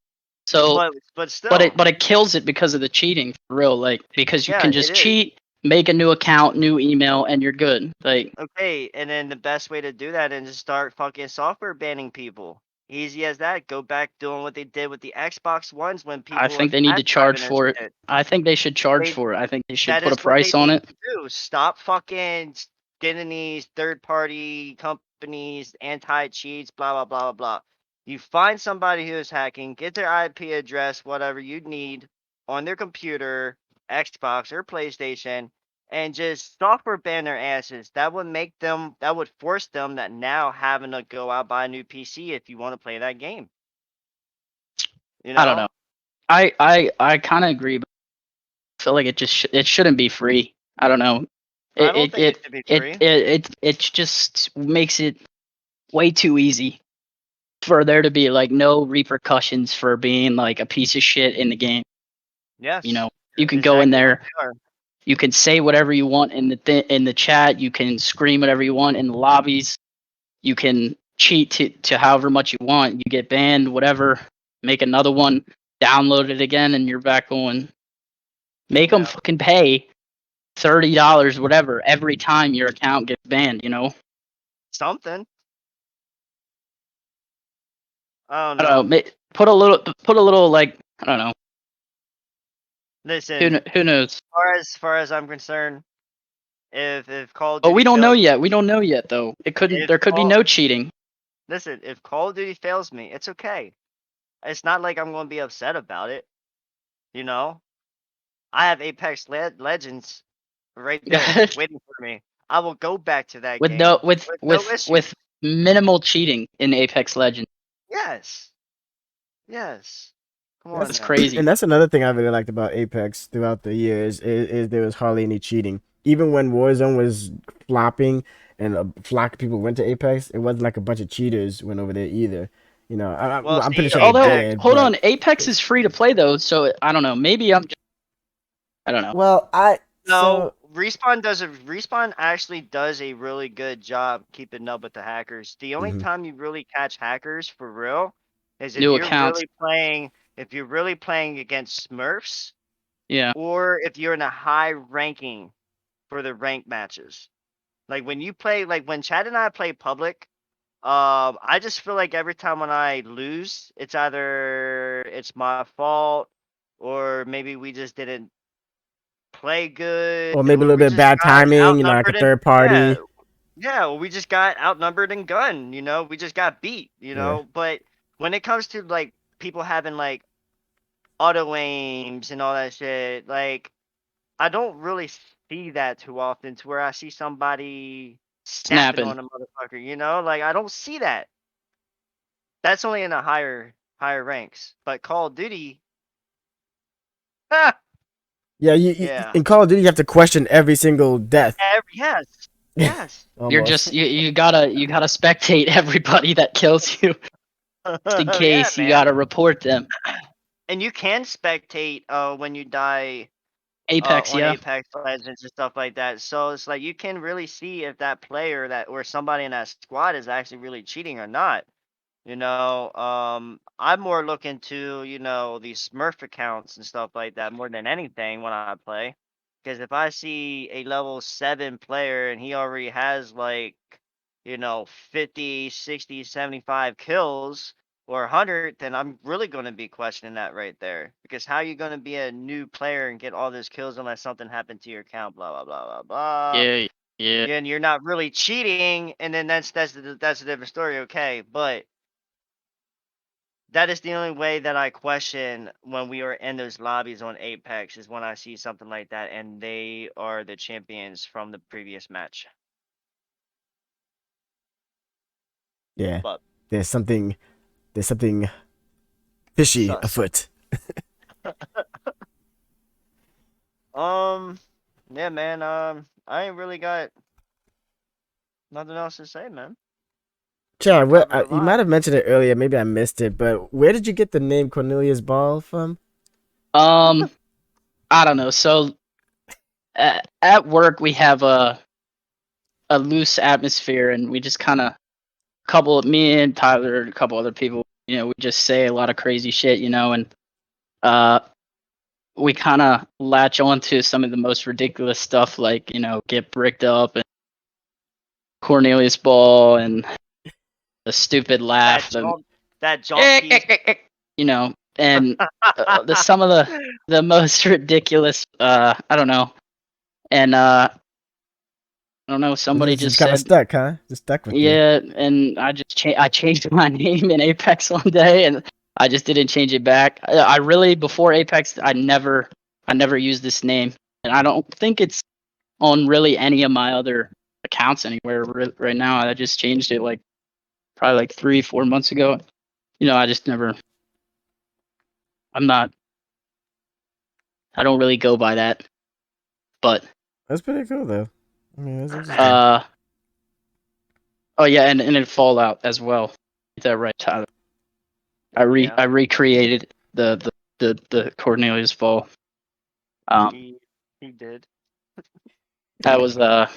So But still, but it kills it because of the cheating for real. Like because you yeah, can it just is. cheat, make a new account, new email, and you're good. Like Okay, and then the best way to do that is just start fucking software banning people. Easy as that. Go back doing what they did with the Xbox Ones when I people were think they need to fast charge driving and for it. shit. I think they should charge They for it. I think they should That put a is what they price on need it. to do. Stop fucking getting these third party companies, anti cheats, blah, blah, blah, blah, blah. You find somebody who is hacking, get their IP address, whatever you need on their computer, Xbox or PlayStation, and just software ban their asses. That would force them that now having to go out buy a new PC if you want to play that game. You I don't know. know? I kind of agree, but I feel like it shouldn't be free. I don't know. I It don't it think it it should be it free. it just makes it way too easy for there to be like no repercussions for being like a piece of shit in the game. You Yes. know, you can go in Exactly what there, they are. you can say whatever you want in in the chat, you can scream whatever you want in the lobbies, you can cheat to however much you want. You get banned, whatever. Make another one, download it again, and you're back going. Make them Yeah. fucking pay $30, whatever, every time your account gets banned. Something. I don't I don't know. know. Put a little like I don't know. Listen, Who knows? far as I'm concerned, if Call of But Duty we don't know fails yet. me, We don't know yet though. It couldn't. if There could be Call no cheating. listen, if Call of Duty fails me, it's okay. It's not like I'm going to be upset about it. You know, I have Legends right there waiting for me. I will go back to that with no game with no issue. with minimal cheating in Apex Legends. Yes, yes. Come on That's That's now. crazy. and that's another thing I really liked about Apex throughout the years is there was hardly any cheating. Even when Warzone was flopping and a flock of people went to Apex, it wasn't like a bunch of cheaters went over there either. Well, I'm pretty see, sure they Although, Apex. did, hold but on, Apex is free to play though, so I don't know. Maybe I don't know. well, I No, so Respawn actually does a really good job keeping up with the hackers. The only mhm. time you really catch hackers for real is New accounts. if you're really playing against Smurfs Yeah. or if you're in a high ranking for the rank matches. Like when you play, like when Chad and I play public, I just feel like every time when I lose, it's either it's my fault or maybe we just didn't play good Or maybe a or little we bit of just bad got timing, like a outnumbered and third yeah, party. yeah, or we just got outnumbered and gunned, we just got beat, Yeah. But when it comes to like people having like auto aims and all that shit, like I don't really see that too often to where I see somebody snapping Snapping. on a motherfucker, Like I don't see that. That's only in the higher ranks. But Call of Duty, ah, Yeah, you yeah. in Call of Duty you have to question every single death. Yes. Yes. You're Almost. just you gotta spectate everybody that kills you. Just in Yeah, case you man. gotta report them. And you can spectate when you die Apex, on yeah. Apex Legends and stuff like that. So it's like you can really see if that player that or somebody in that squad is actually really cheating or not. I'm more looking to, these Smurf accounts and stuff like that more than anything when I play. Because if I see a level 7 player and he already has like, 50, 60, 75 kills or 100, then I'm really going to be questioning that right there. Because how you going to be a new player and get all those kills unless something happened to your account, blah, blah, blah, blah, blah. Yeah, yeah. Yeah, and you're not really cheating, and then that's a different story, okay? But that is the only way that I question when we are in those lobbies on Apex is when I see something like that and they are the champions from the previous match. Yeah. But There's something fishy sus. afoot. Um, yeah, man. I ain't really got nothing else to say, man. Chad, We covered a you lot. might have mentioned it earlier, maybe I missed it, but where did you get the name Cornelius Ball from? I don't know. So at work we have a loose atmosphere, and we just kind of me and Tyler and a couple other people, we just say a lot of crazy shit, and uh we kind of latch on to some of the most ridiculous stuff, like get bricked up and Cornelius Ball and the stupid That laugh and jump, that jump piece. and the some of the most ridiculous, I don't know. And I don't know, somebody It's just just kind of said, stuck, huh? Just stuck with you. yeah, and I changed my name in Apex one day, and I just didn't change it back. I really, before Apex, I never used this name, and I don't think it's on really any of my other accounts anywhere right now. I just changed it like probably like 3-4 months ago. I just never. I'm not. I don't really go by that, but That's pretty cool, though. I mean, that's interesting. uh. Oh yeah, and in Fallout as well. Is that right, Tyler? Yeah, I recreated the Cornelius Ball. he he did. That was yeah,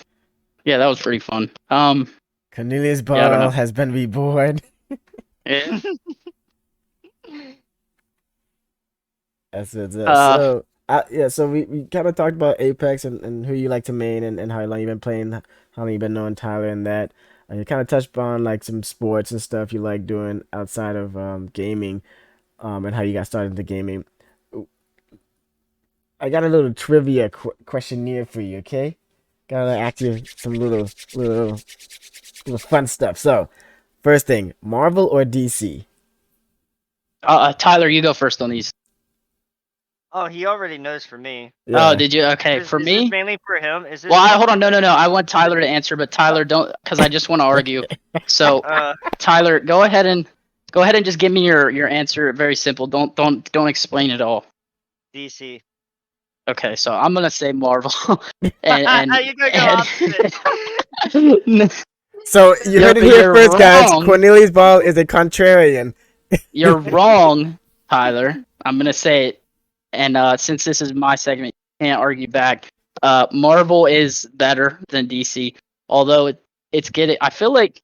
that was pretty fun. Cornelius Yeah, I don't Ball know. has been reborn. Yeah. That's it. Uh, So, yeah, so we kind of talked about Apex and who you like to main and how long you've been playing, how long you've been knowing Tyler and that. You kind of touched on like some sports and stuff you like doing outside of gaming, and how you got started into gaming. I got a little trivia questionnaire for you, okay? Gotta ask you some little fun stuff. So, first thing, Marvel or DC? Tyler, you go first on these. Oh, he already knows for me. Oh, Yeah. did you? Okay, Is for is this me. mainly for him? Is Well, this hold mainly on. No, for no, him? no. I want Tyler to answer, but Tyler don't, because I just want to argue. So, Uh, Tyler, go ahead and just give me your answer. Very simple. Don't explain it all. DC. Okay, so I'm gonna say Marvel, and You're gonna go and opposite. So you heard it here you're first, guys. wrong. Cornelius Ball is a contrarian. You're wrong, Tyler. I'm gonna say it, and since this is my segment, you can't argue back. Marvel is better than DC, although it's getting. I feel like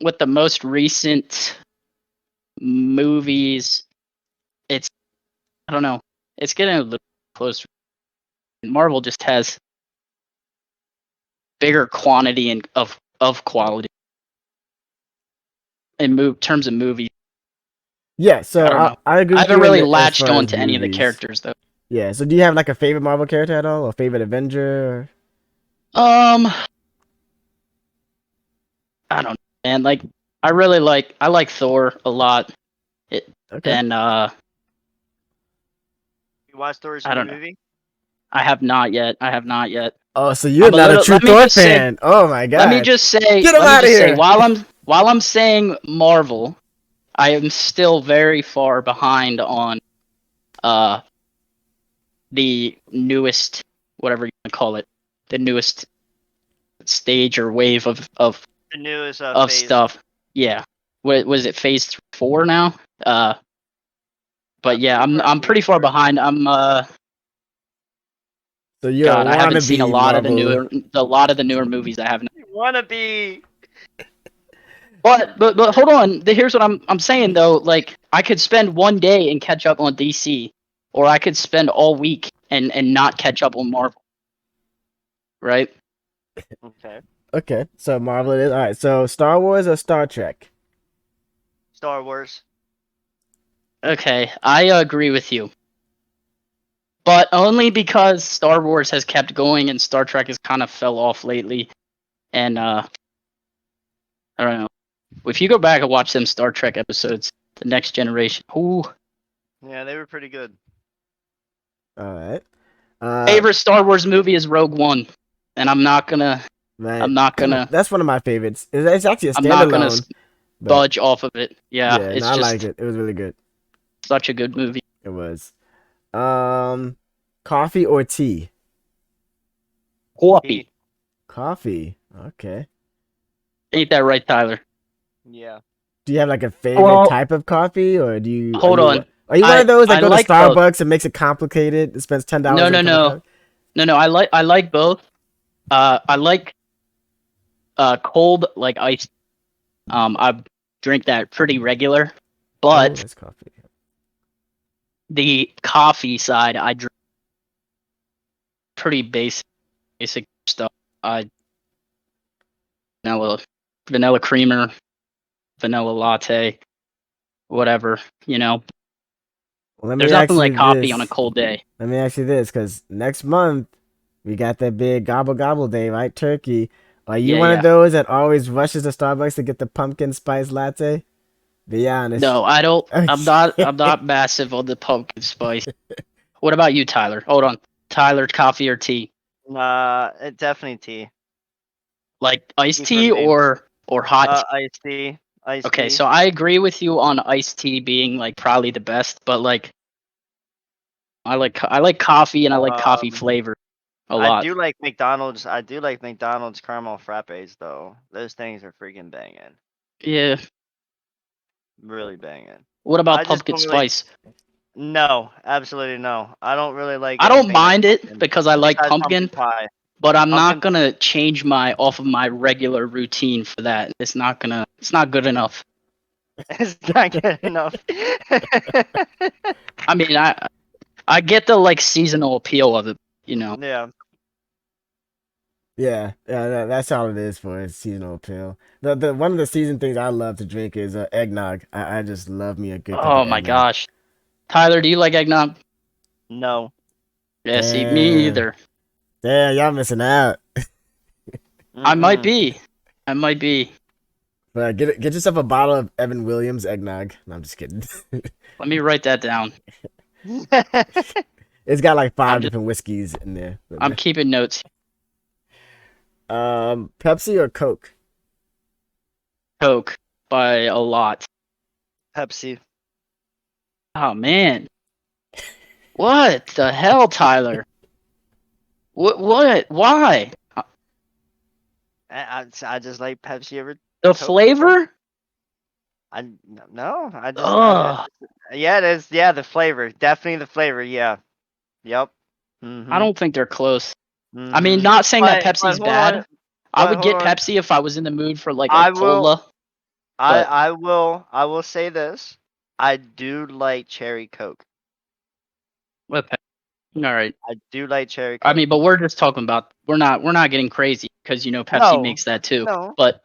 with the most recent movies, it's I don't know. It's getting a little closer. Marvel just has bigger quantity and of quality in terms of movies. Yeah, so I don't know. I agree I with haven't you really as latched far as onto any of the movies. characters though. Yeah, so do you have like a favorite Marvel character at all, or favorite Avenger? I don't know, man. Like, I like Thor a lot. Okay. And You watched Thor's I new don't know. movie? I have not yet. Oh, so you're not a true Let me Thor just say. fan? Oh my god! Let me just say. Get him out of here! While I'm saying Marvel, I am still very far behind on the newest, whatever you want to call it, the newest stage or wave of The newest phase. stuff. Yeah. What was it? Phase 4 now. But yeah, I'm pretty far behind. So you're God, I haven't seen a lot Marvel. of the newer movies. I haven't. You wanna be? But hold on. Here's what I'm saying though. Like, I could spend one day and catch up on DC, or I could spend all week and not catch up on Marvel. Right? Okay. Okay, so Marvel it is. All right, so Star Wars or Star Trek? Star Wars. Okay, I agree with you. But only because Star Wars has kept going and Star Trek has kind of fell off lately. And I don't know. If you go back and watch them Star Trek episodes, The Next Generation, ooh. Yeah, they were pretty good. All right. Favorite Star Wars movie is Rogue One, and I'm not gonna. That's one of my favorites. It's actually a standalone. I'm not gonna budge off of it. Yeah, it's I just like it. It was really good. such a good movie. It was. Coffee or tea? Coffee. Coffee. Okay. Ain't that right, Tyler? Yeah. Do you have like a favorite type of coffee, or do you? Hold on. Are you one of those that go to Starbucks both. and makes it complicated? It spends $10. No. I like both. I like cold, like ice. I drink that pretty regular, but that's coffee. The coffee side, I drink pretty basic stuff. Vanilla creamer, vanilla latte, whatever, you know. Well, there's nothing like coffee on a cold day. Let me ask you this, because next month we got that big gobble gobble day, right? Turkey. Are you one of those that always rushes to Starbucks to get the pumpkin spice latte? Be honest. No, I don't. I'm not massive on the pumpkin spice. What about you, Tyler? Hold on. Tyler, coffee or tea? Definitely tea. Like iced tea or hot tea? Iced tea. Okay, so I agree with you on iced tea being like probably the best, but like I like coffee and I like coffee flavor a lot. I do like McDonald's caramel frappes though. Those things are freaking banging. Yeah. Really banging. What about pumpkin spice? No, absolutely no. I don't really like. I don't mind it because I like pumpkin pie. But I'm not gonna change off of my regular routine for that. It's not good enough. It's not good enough. I mean, I get the like seasonal appeal of it, you know. Yeah. Yeah, that's all it is for it, seasonal appeal. The one of the season things I love to drink is eggnog. I just love me a good cup of my gosh. Tyler, do you like eggnog? No. Yeah, see, me either. Damn, y'all missing out. I might be. But get yourself a bottle of Evan Williams eggnog. No, I'm just kidding. Let me write that down. It's got like 5 different whiskeys in there. I'm keeping notes. Pepsi or Coke? Coke by a lot. Pepsi. Oh man. What the hell, Tyler? What? Why? I just like Pepsi over the Coke. Flavor? I yeah, it is. Yeah, the flavor. Definitely the flavor. Yeah. Yep. I don't think they're close. I mean, not saying that Pepsi's bad. I would get Pepsi if I was in the mood for like a cola. I will say this. I do like cherry Coke. Okay. All right. I do like cherry Coke. I mean, but we're just talking about we're not getting crazy. because Pepsi makes that too. No. But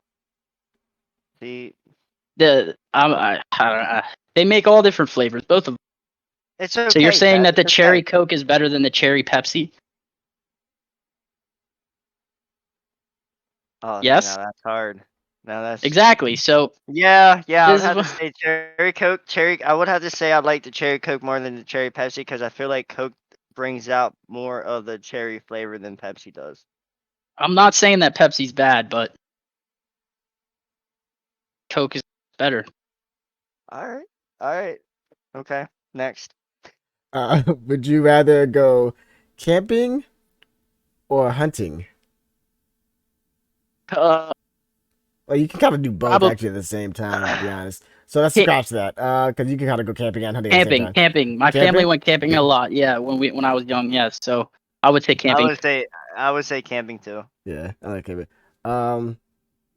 The I don't know, they make all different flavors, both of them. it's okay. So you're saying that the it's cherry okay. Coke is better than the cherry Pepsi? Oh, see, Yes, now that's hard. Now that's exactly. So yeah. I would this is have to what say cherry Coke. I would have to say I like the cherry Coke more than the cherry Pepsi because I feel like Coke brings out more of the cherry flavor than Pepsi does. I'm not saying that Pepsi's bad, but Coke is better. All right. Okay, next. Would you rather go camping or hunting? Uh, Well, you can kind of do both probably actually at the same time, to be honest. So let's scratch that. Because you can kind of go camping and hunting at the same time. camping. My family Camping? went camping a lot. Yeah, when I was young. Yes, so I would say I camping. would say camping too. Yeah, I like camping.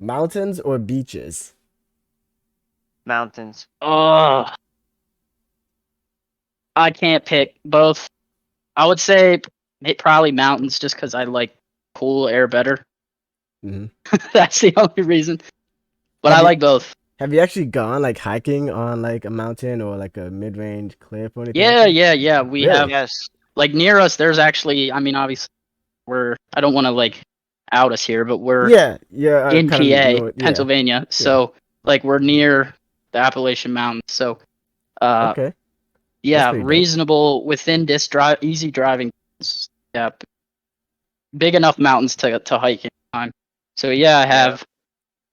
Mountains or beaches? Mountains. Oh, I can't pick both. I would say probably mountains, just because I like cool air better. Mm-hmm. That's the only reason. But Have I you like both. have you actually gone like hiking on like a mountain or like a mid-range cliff or anything like Yeah, that? yeah. We Really? have Yes. like near us. There's actually. I mean, obviously, I don't want to like out us here, but we're Yeah, in kind of PA, north. Yeah, Pennsylvania. yeah. So like we're near the Appalachian Mountains. So Okay, that's yeah, pretty dope. reasonable within this easy driving. Yeah, big enough mountains to hike in time. So yeah, I Yeah. have.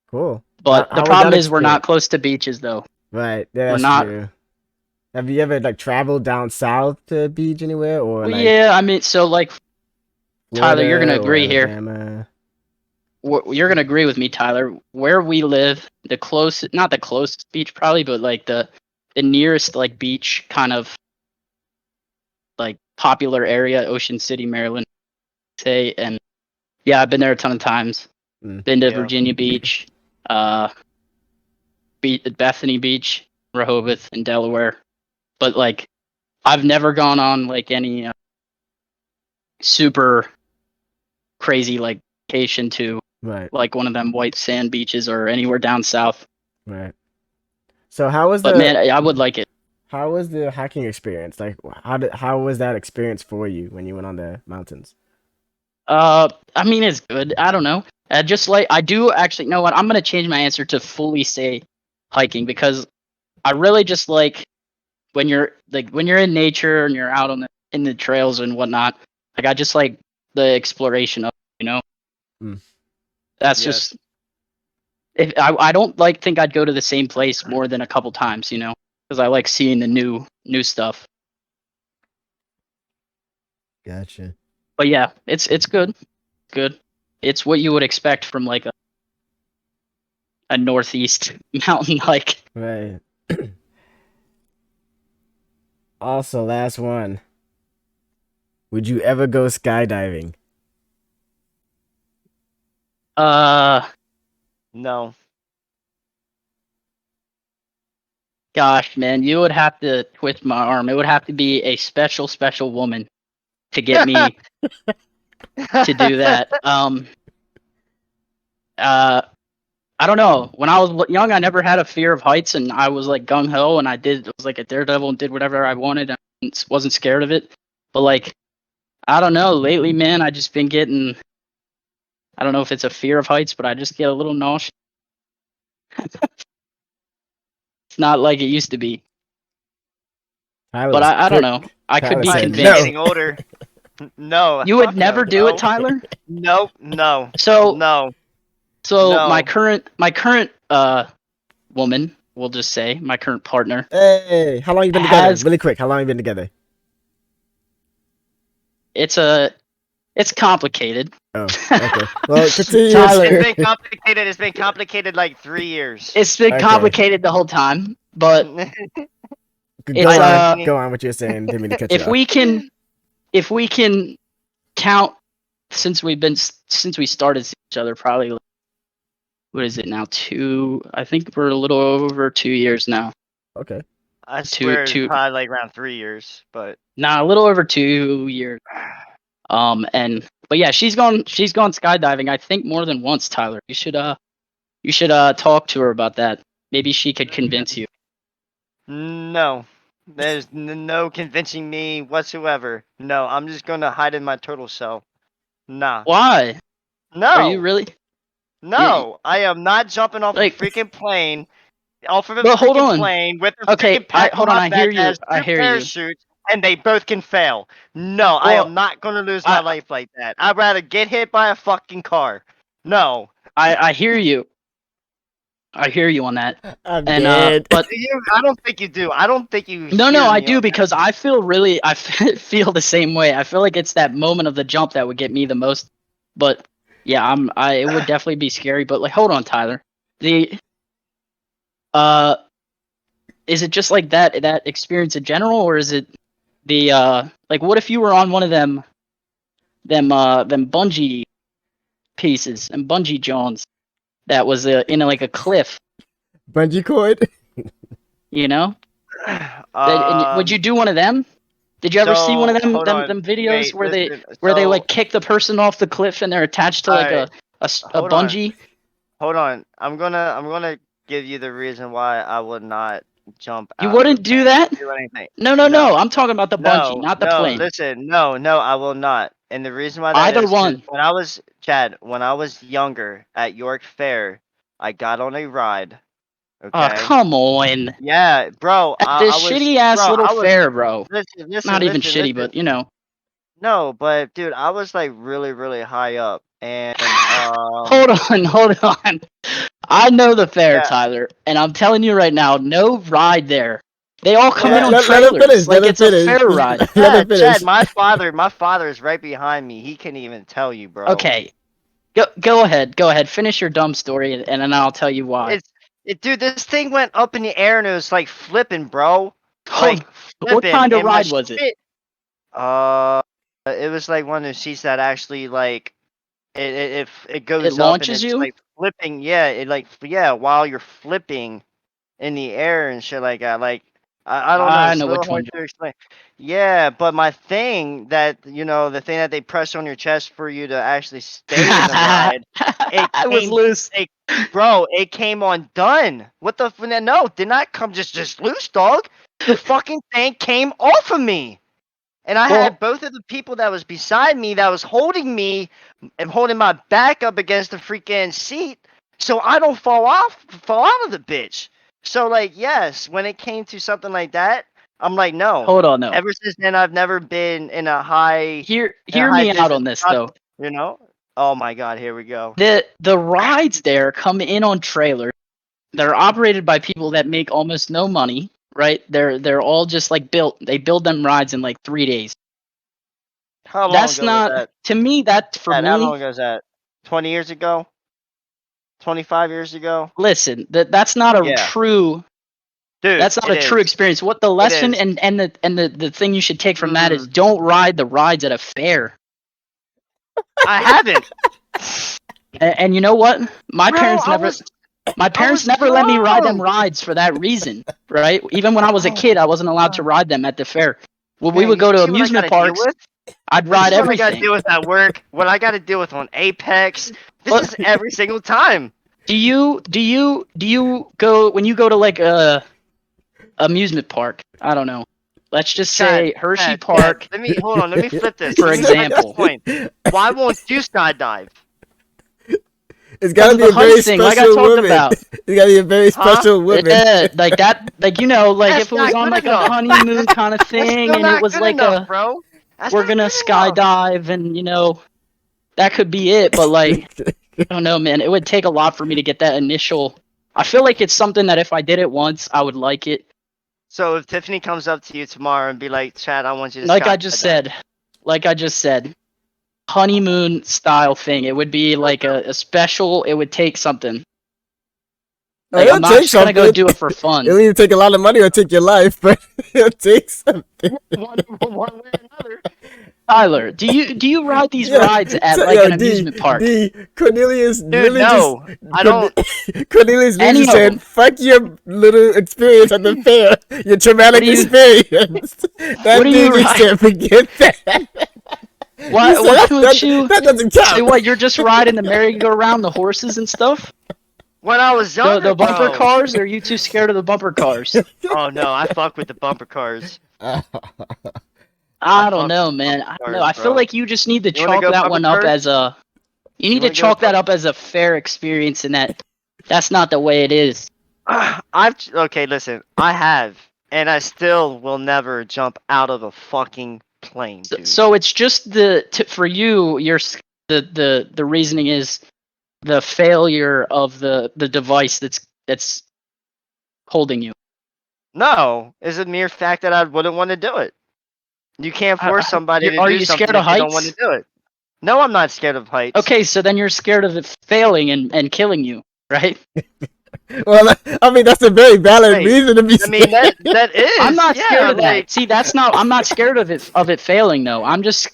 Cool. But the How was that problem is we're not experience? close to beaches though. Right, yeah, We're that's not. true. Have you ever like traveled down south to a beach anywhere or Well, like yeah, I mean, so like Tyler, you're gonna Florida or agree here. Alabama? You're gonna agree with me, Tyler. Where we live, the closest, not the closest beach probably, but like the nearest like beach kind of like popular area, Ocean City, Maryland, say, and yeah, I've been there a ton of times. Mm. Been to Yeah. Virginia Beach, uh, Bethany Beach, Rehoboth, and Delaware. But like, I've never gone on like any super crazy like vacation to Right, like one of them white sand beaches or anywhere down south. right. So how was But man, I would like it. the hiking experience? Like how was that experience for you when you went on the mountains? I mean, it's good. I don't know. Just like I do actually know what I'm gonna change my answer to fully say hiking because I really just like when you're in nature and you're out in the trails and whatnot. Like I just like the exploration of Mm. that's Yes. just if I don't like think I'd go to the same place more than a couple times, because I like seeing the new stuff. Gotcha. But yeah, it's good. Good. It's what you would expect from like a northeast mountain hike. Right. Also, last one. Would you ever go skydiving? No. Gosh, man, you would have to twist my arm. It would have to be a special woman to get me to do that. I don't know. When I was young, I never had a fear of heights, and I was like gung ho, and I was like a daredevil and did whatever I wanted, and wasn't scared of it. But like, I don't know. Lately, man, I just been getting. I don't know if it's a fear of heights, but I just get a little nauseous. It's not like it used to be. Tyler But was I don't quick. know. I could Tyler be I'm said just convinced. no. getting older. No. You would Fuck never no. do it, No. Tyler. Nope. No. So No. so my No. current woman, we'll just say my current partner Hey, how long you been together? has Really quick, how long you been together? it's complicated. Oh, okay. Well, continue your Tyler, It's story. been complicated. It's been complicated like 3 years. it's been Okay. complicated the whole time, but it's Go on what you're saying. Didn't mean to cut you if off. we can count since we started seeing each other probably what is it now? I think we're a little over 2 years now. Okay. I swear it's two probably like around 3 years, but a little over 2 years. But yeah, she's gone skydiving. I think more than once. Tyler, you should talk to her about that. Maybe she could convince you. No, there's no convincing me whatsoever. No, I'm just gonna hide in my turtle shell. Nah. Why? No. Are you really? No, I am not jumping off Like- a freaking plane. Off of a But hold freaking on. plane with a Okay, freaking pack hold on on, my I hear back you, that has I two hear you. parachutes, and they both can fail. No, I Well, am not gonna lose my I- life like that. I'd rather get hit by a fucking car. No. I hear you. I hear you on that. I'm And dead. but I don't think you do. I don't think you. no, hear I me do on because I feel feel the same way. I feel like it's that moment of the jump that would get me the most. But yeah, it would definitely be scary. But like, hold on, Tyler. Is it just like that experience in general, or is it the like what if you were on one of them bungee pieces and bungee Jones that was in like a cliff, Bungee cord. you know? that. And would you do one of them? Did you ever see one of them hold on. them videos Wait, where listen, they like kick the person off the cliff and they're attached to like Alright, a hold on. bungee? Hold on. I'm gonna give you the reason why I would not jump out. You of wouldn't the do plane that? or do anything. No. I'm talking about the bungee, not the plane. Listen, no, I will not. And the reason why that Either is 'cause one. when I was younger at York Fair, I got on a ride. Oh, Okay. come on. Yeah, bro. At I this was shitty ass bro, little I was fair, bro. listen, Not even listen, shitty, listen. but you know. No, but dude, I was like really, really high up, and Hold on. I know the fair, yeah. Tyler, and I'm telling you right now, no ride there. They all come in on Let trailers, him finish. like Let him it's a finish. fair ride. Let him finish. Chad, my father is right behind me. He can even tell you, bro. Okay, go ahead, finish your dumb story, and then I'll tell you why. Dude, this thing went up in the air and it was like flipping, bro. Hold- Like what flipping. kind of and my ride was it? shit- it was like one of those seats that actually like it goes It up and launches it's you? like flipping. Yeah, while you're flipping in the air and shit like that. Like I don't know. I It's a know little which one. hard to explain. Yeah, but my thing that the thing that they press on your chest for you to actually stay in the ride, I was loose. bro, it came undone. What the no, did not come just loose, dog. The fucking thing came off of me. And I had both of the people that was beside me that was holding me and holding my back up against the freaking seat so I don't fall out of the bitch. So like yes, when it came to something like that, I'm like no. Hold on, no. Ever since then I've never been in a high Hear me out on this though. Oh my god, here we go. The rides there come in on trailers. They're operated by people that make almost no money, right? They're all just like built. They build them rides in like 3 days. How long That's ago not was that? to me. That for me. How long ago was that? 20 years ago? 25 years ago? Listen, that's not a Yeah. true. Dude, that's not a true experience. What the lesson and the thing you should take from that is don't ride the rides at a fair. I haven't. And you know what? My parents never let me ride them rides for that reason, right? Even when I was a kid, I wasn't allowed to ride them at the fair. When we would go to amusement parks, I'd ride everything. What I got to deal with at work, what I got to deal with on Apex. This is every single time. Do you go when you go to like a amusement park? I don't know. Let's just say Hershey Park. Let me flip this. For example. Why won't you skydive? It's gotta be a very special woman. It's gotta be a very special woman. Yeah, like that, like That's if it was on like a honeymoon kind of thing, and it was like bro. We're gonna skydive, and that could be it. But like, I don't know, man. It would take a lot for me to get that initial. I feel like it's something that if I did it once, I would like it. So if Tiffany comes up to you tomorrow and be like, "Chad, I want you to," like I just said, honeymoon style thing. It would be like a special. It would take something. Like, I'm not just gonna go do it for fun. It'll either take a lot of money or take your life, but it'll take something. one way or another. Tyler, do you ride these rides at like an amusement park? Cornelius really I don't. Cornelius really said, "Fuck your little experience at the fair, your traumatic experience." That dude just said, "Forget that." Why would you? That doesn't count. Say what? You're just riding the merry-go-round, the horses and stuff. When I was younger, The bumper bro. cars? Or are you too scared of the bumper cars? Oh no, I fuck with the bumper cars. I don't know, man. I don't know. I feel like you just need to chalk that one up as a. You need to chalk that up as a fair experience, and that's not the way it is. Okay, listen. I have, and I still will never jump out of a fucking plane. Dude. So it's just for you. The reasoning is the failure of the device that's holding you. No, it's a mere fact that I wouldn't want to do it. You can't force somebody to do something. Are you scared of if heights? They don't want to do it. No, I'm not scared of heights. Okay, so then you're scared of it failing and killing you, right? Well, I mean, that's a very valid reason to be scared. I mean, that is. I'm not scared of that. Like... See, I'm not scared of it failing though. I'm just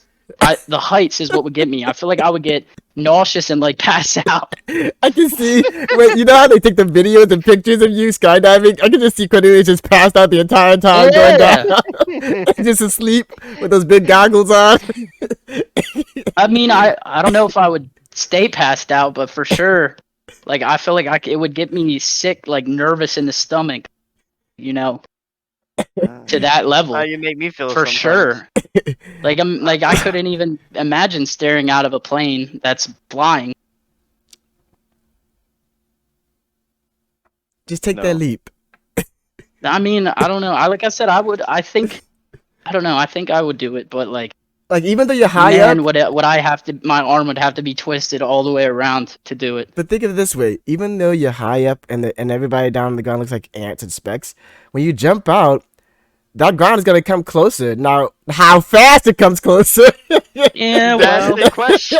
the heights is what would get me. I feel like I would get nauseous and like pass out. I can see. Wait, you know how they take the videos and pictures of you skydiving? I can just see Cornelius just passed out the entire time going down, just asleep with those big goggles on. I mean, I don't know if I would stay passed out, but for sure, like I feel like it would get me sick, like nervous in the stomach, you know, to that level. How you make me feel for sometimes. Sure. I couldn't even imagine staring out of a plane that's flying. Just take that leap. I mean, I don't know. I think I would do it, but like even though you're high up, my arm would have to be twisted all the way around to do it. But think of it this way: even though you're high up and everybody down on the ground looks like ants and specks, when you jump out, that ground is gonna come closer. Now, how fast it comes closer? Yeah, well, that's the question.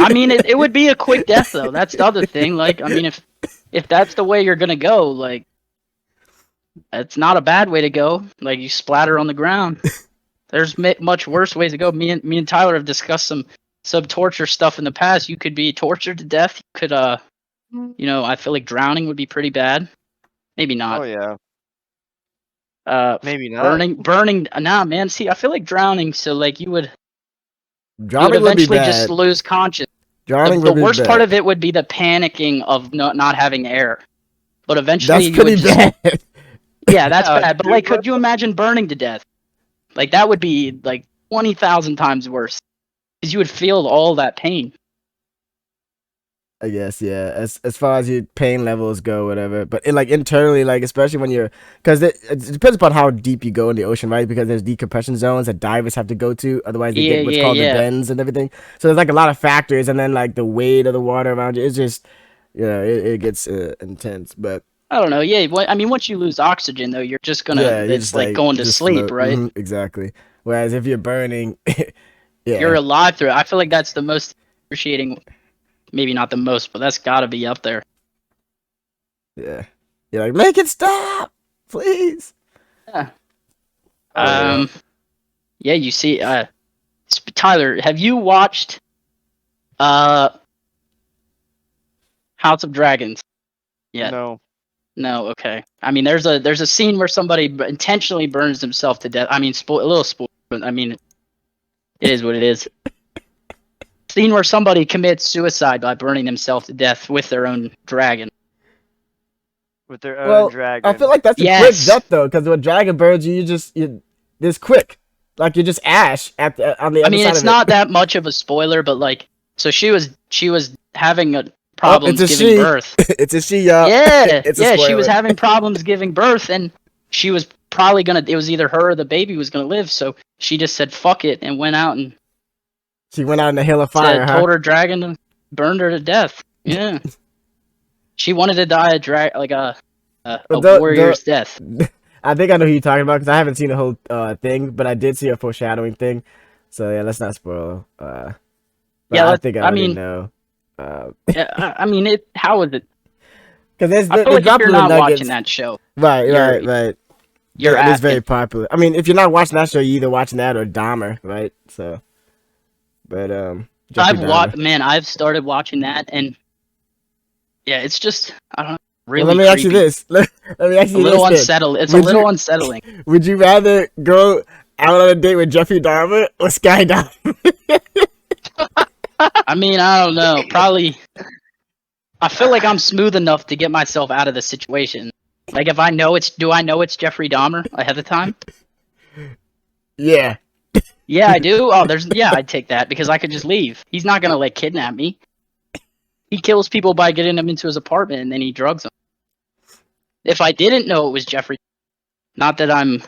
I mean, it would be a quick death though. That's the other thing. Like, I mean, if that's the way you're gonna go, like, it's not a bad way to go. Like, you splatter on the ground. There's much worse ways to go. Me and Tyler have discussed some torture stuff in the past. You could be tortured to death. You could, I feel like drowning would be pretty bad. Maybe not. Oh yeah. Maybe not. Burning. Nah, man. See, I feel like drowning. So like you would Drowning would eventually be bad. just lose consciousness. Drowning the would be worst bad. part of it would be the panicking of not having air. But eventually, that's pretty bad. Yeah, that's bad. But like, could you imagine burning to death? Like that would be like 20,000 times worse, because you would feel all that pain. I guess, yeah. As far as your pain levels go, whatever. But internally, especially when you're, because it depends upon how deep you go in the ocean, right? Because there's decompression zones that divers have to go to, otherwise they get what's called the bends and everything. So there's a lot of factors, and then the weight of the water around you. It's just, it gets intense. But I don't know. Yeah, I mean, once you lose oxygen, though, you're just gonna. It's like going to sleep, right? Mm-hmm, exactly. Whereas if you're burning, you're alive through it. I feel like that's the most appreciating. Maybe not the most, but that's got to be up there. Yeah. You're like, make it stop, please. Yeah. Yeah, you see, Tyler, have you watched House of Dragons? Yeah. No, okay. I mean, there's a scene where somebody intentionally burns himself to death. I mean, a little spoiler, but I mean, it is what it is. Scene where somebody commits suicide by burning themselves to death with their own dragon. With their own dragon. I feel like that's a quick death though, because when dragon burns you, it's quick. Like you're just ash on the other side. I mean, it's not that much of a spoiler, but so she was having a problems giving birth. It's a she, y'all. Yeah, she was having problems giving birth, and she was probably it was either her or the baby was gonna live, so she just said fuck it and went out and. She went out in the hill of fire. Told her dragon and burned her to death. Yeah, she wanted to die a warrior's death. I think I know who you're talking about because I haven't seen the whole thing, but I did see a foreshadowing thing. So yeah, let's not spoil. I think I already know. I mean, how is it? Because I feel like if you're not watching that show, right. It's very popular. I mean, if you're not watching that show, you're either watching that or Dahmer, right? So. But I've started watching that, and yeah, it's just I don't know. Really, let me ask you this. Let me ask you this. It's a little unsettling. Would you rather go I went on a date with Jeffrey Dahmer or skydiving. I mean, I don't know. Probably. I feel like I'm smooth enough to get myself out of the situation. Like, if I know do I know it's Jeffrey Dahmer ahead of time? Yeah. Yeah, I do. Oh, I'd take that because I could just leave. He's not gonna like kidnap me. He kills people by getting them into his apartment and then he drugs them. If I didn't know it was Jeffrey, not that I'm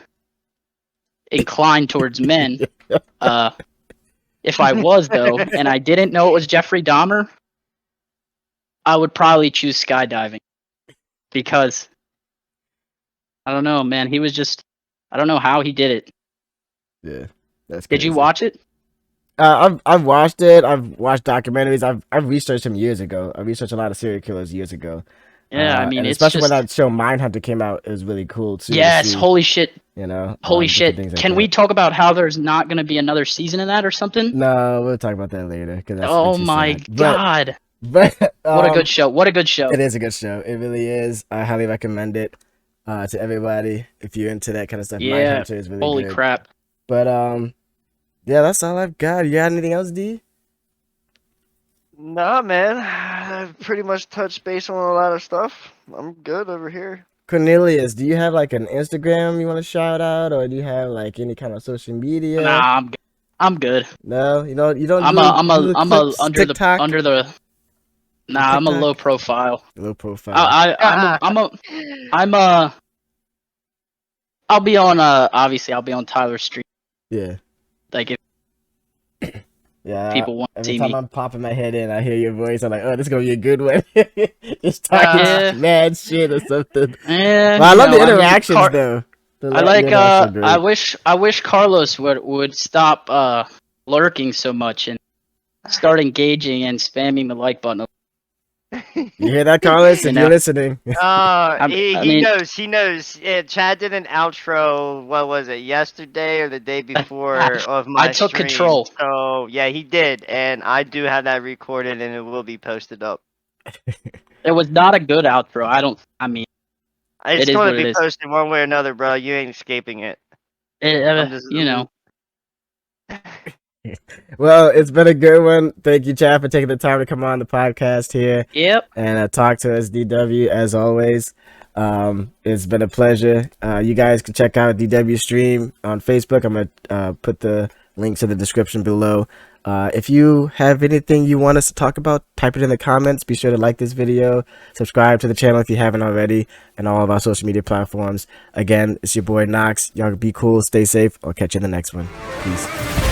inclined towards men. If I was though, and I didn't know it was Jeffrey Dahmer, I would probably choose skydiving because I don't know, man. He was just I don't know how he did it. Yeah, that's. Did you watch it? I've watched it. I've watched documentaries. I've researched him years ago. I researched a lot of serial killers years ago. Yeah, I mean, and it's especially just, when that show Mindhunter came out, it was really cool too. Yes, see, holy shit. You know, holy shit. Like Can we talk about how there's not going to be another season of that or something? No, we'll talk about that later. Oh my god. But what a good show. What a good show. It is a good show. It really is. I highly recommend it to everybody if you're into that kind of stuff. Yeah, Mindhunter is really holy good. crap. But yeah, that's all I've got. You got anything else, D? Nah, man. I've pretty much touched base on a lot of stuff. I'm good over here. Cornelius, do you have like an Instagram you want to shout out, or do you have like any kind of social media? Nah, I'm good. No, you don't. I'm under the. Nah, I'm a low profile. Low profile. I'll be on obviously I'll be on Tyler's stream. Yeah. Like if people want to see me. Every time I'm popping my head in, I hear your voice. I'm like, oh, this is gonna be a good one. Just talking mad shit or something. Yeah, well, I love the interactions though. I wish Carlos would stop lurking so much and start engaging and spamming the like button. You hear that, Carlos? If you're listening. He knows. Yeah, Chad did an outro, what was it, yesterday or the day before of my I took stream. control. So, yeah, he did. And I do have that recorded and it will be posted up. It was not a good outro. It's going to be posted one way or another, bro. You ain't escaping it. You know. Well, it's been a good one. Thank you, Chad, for taking the time to come on the podcast here. Yep. And talk to us, DW, as always. It's been a pleasure. You guys can check out DW stream on Facebook. I'm going to put the links in the description below. If you have anything you want us to talk about, type it in the comments. Be sure to like this video, subscribe to the channel if you haven't already, and all of our social media platforms. Again, it's your boy Nox. Y'all be cool, stay safe. I'll catch you in the next one. Peace.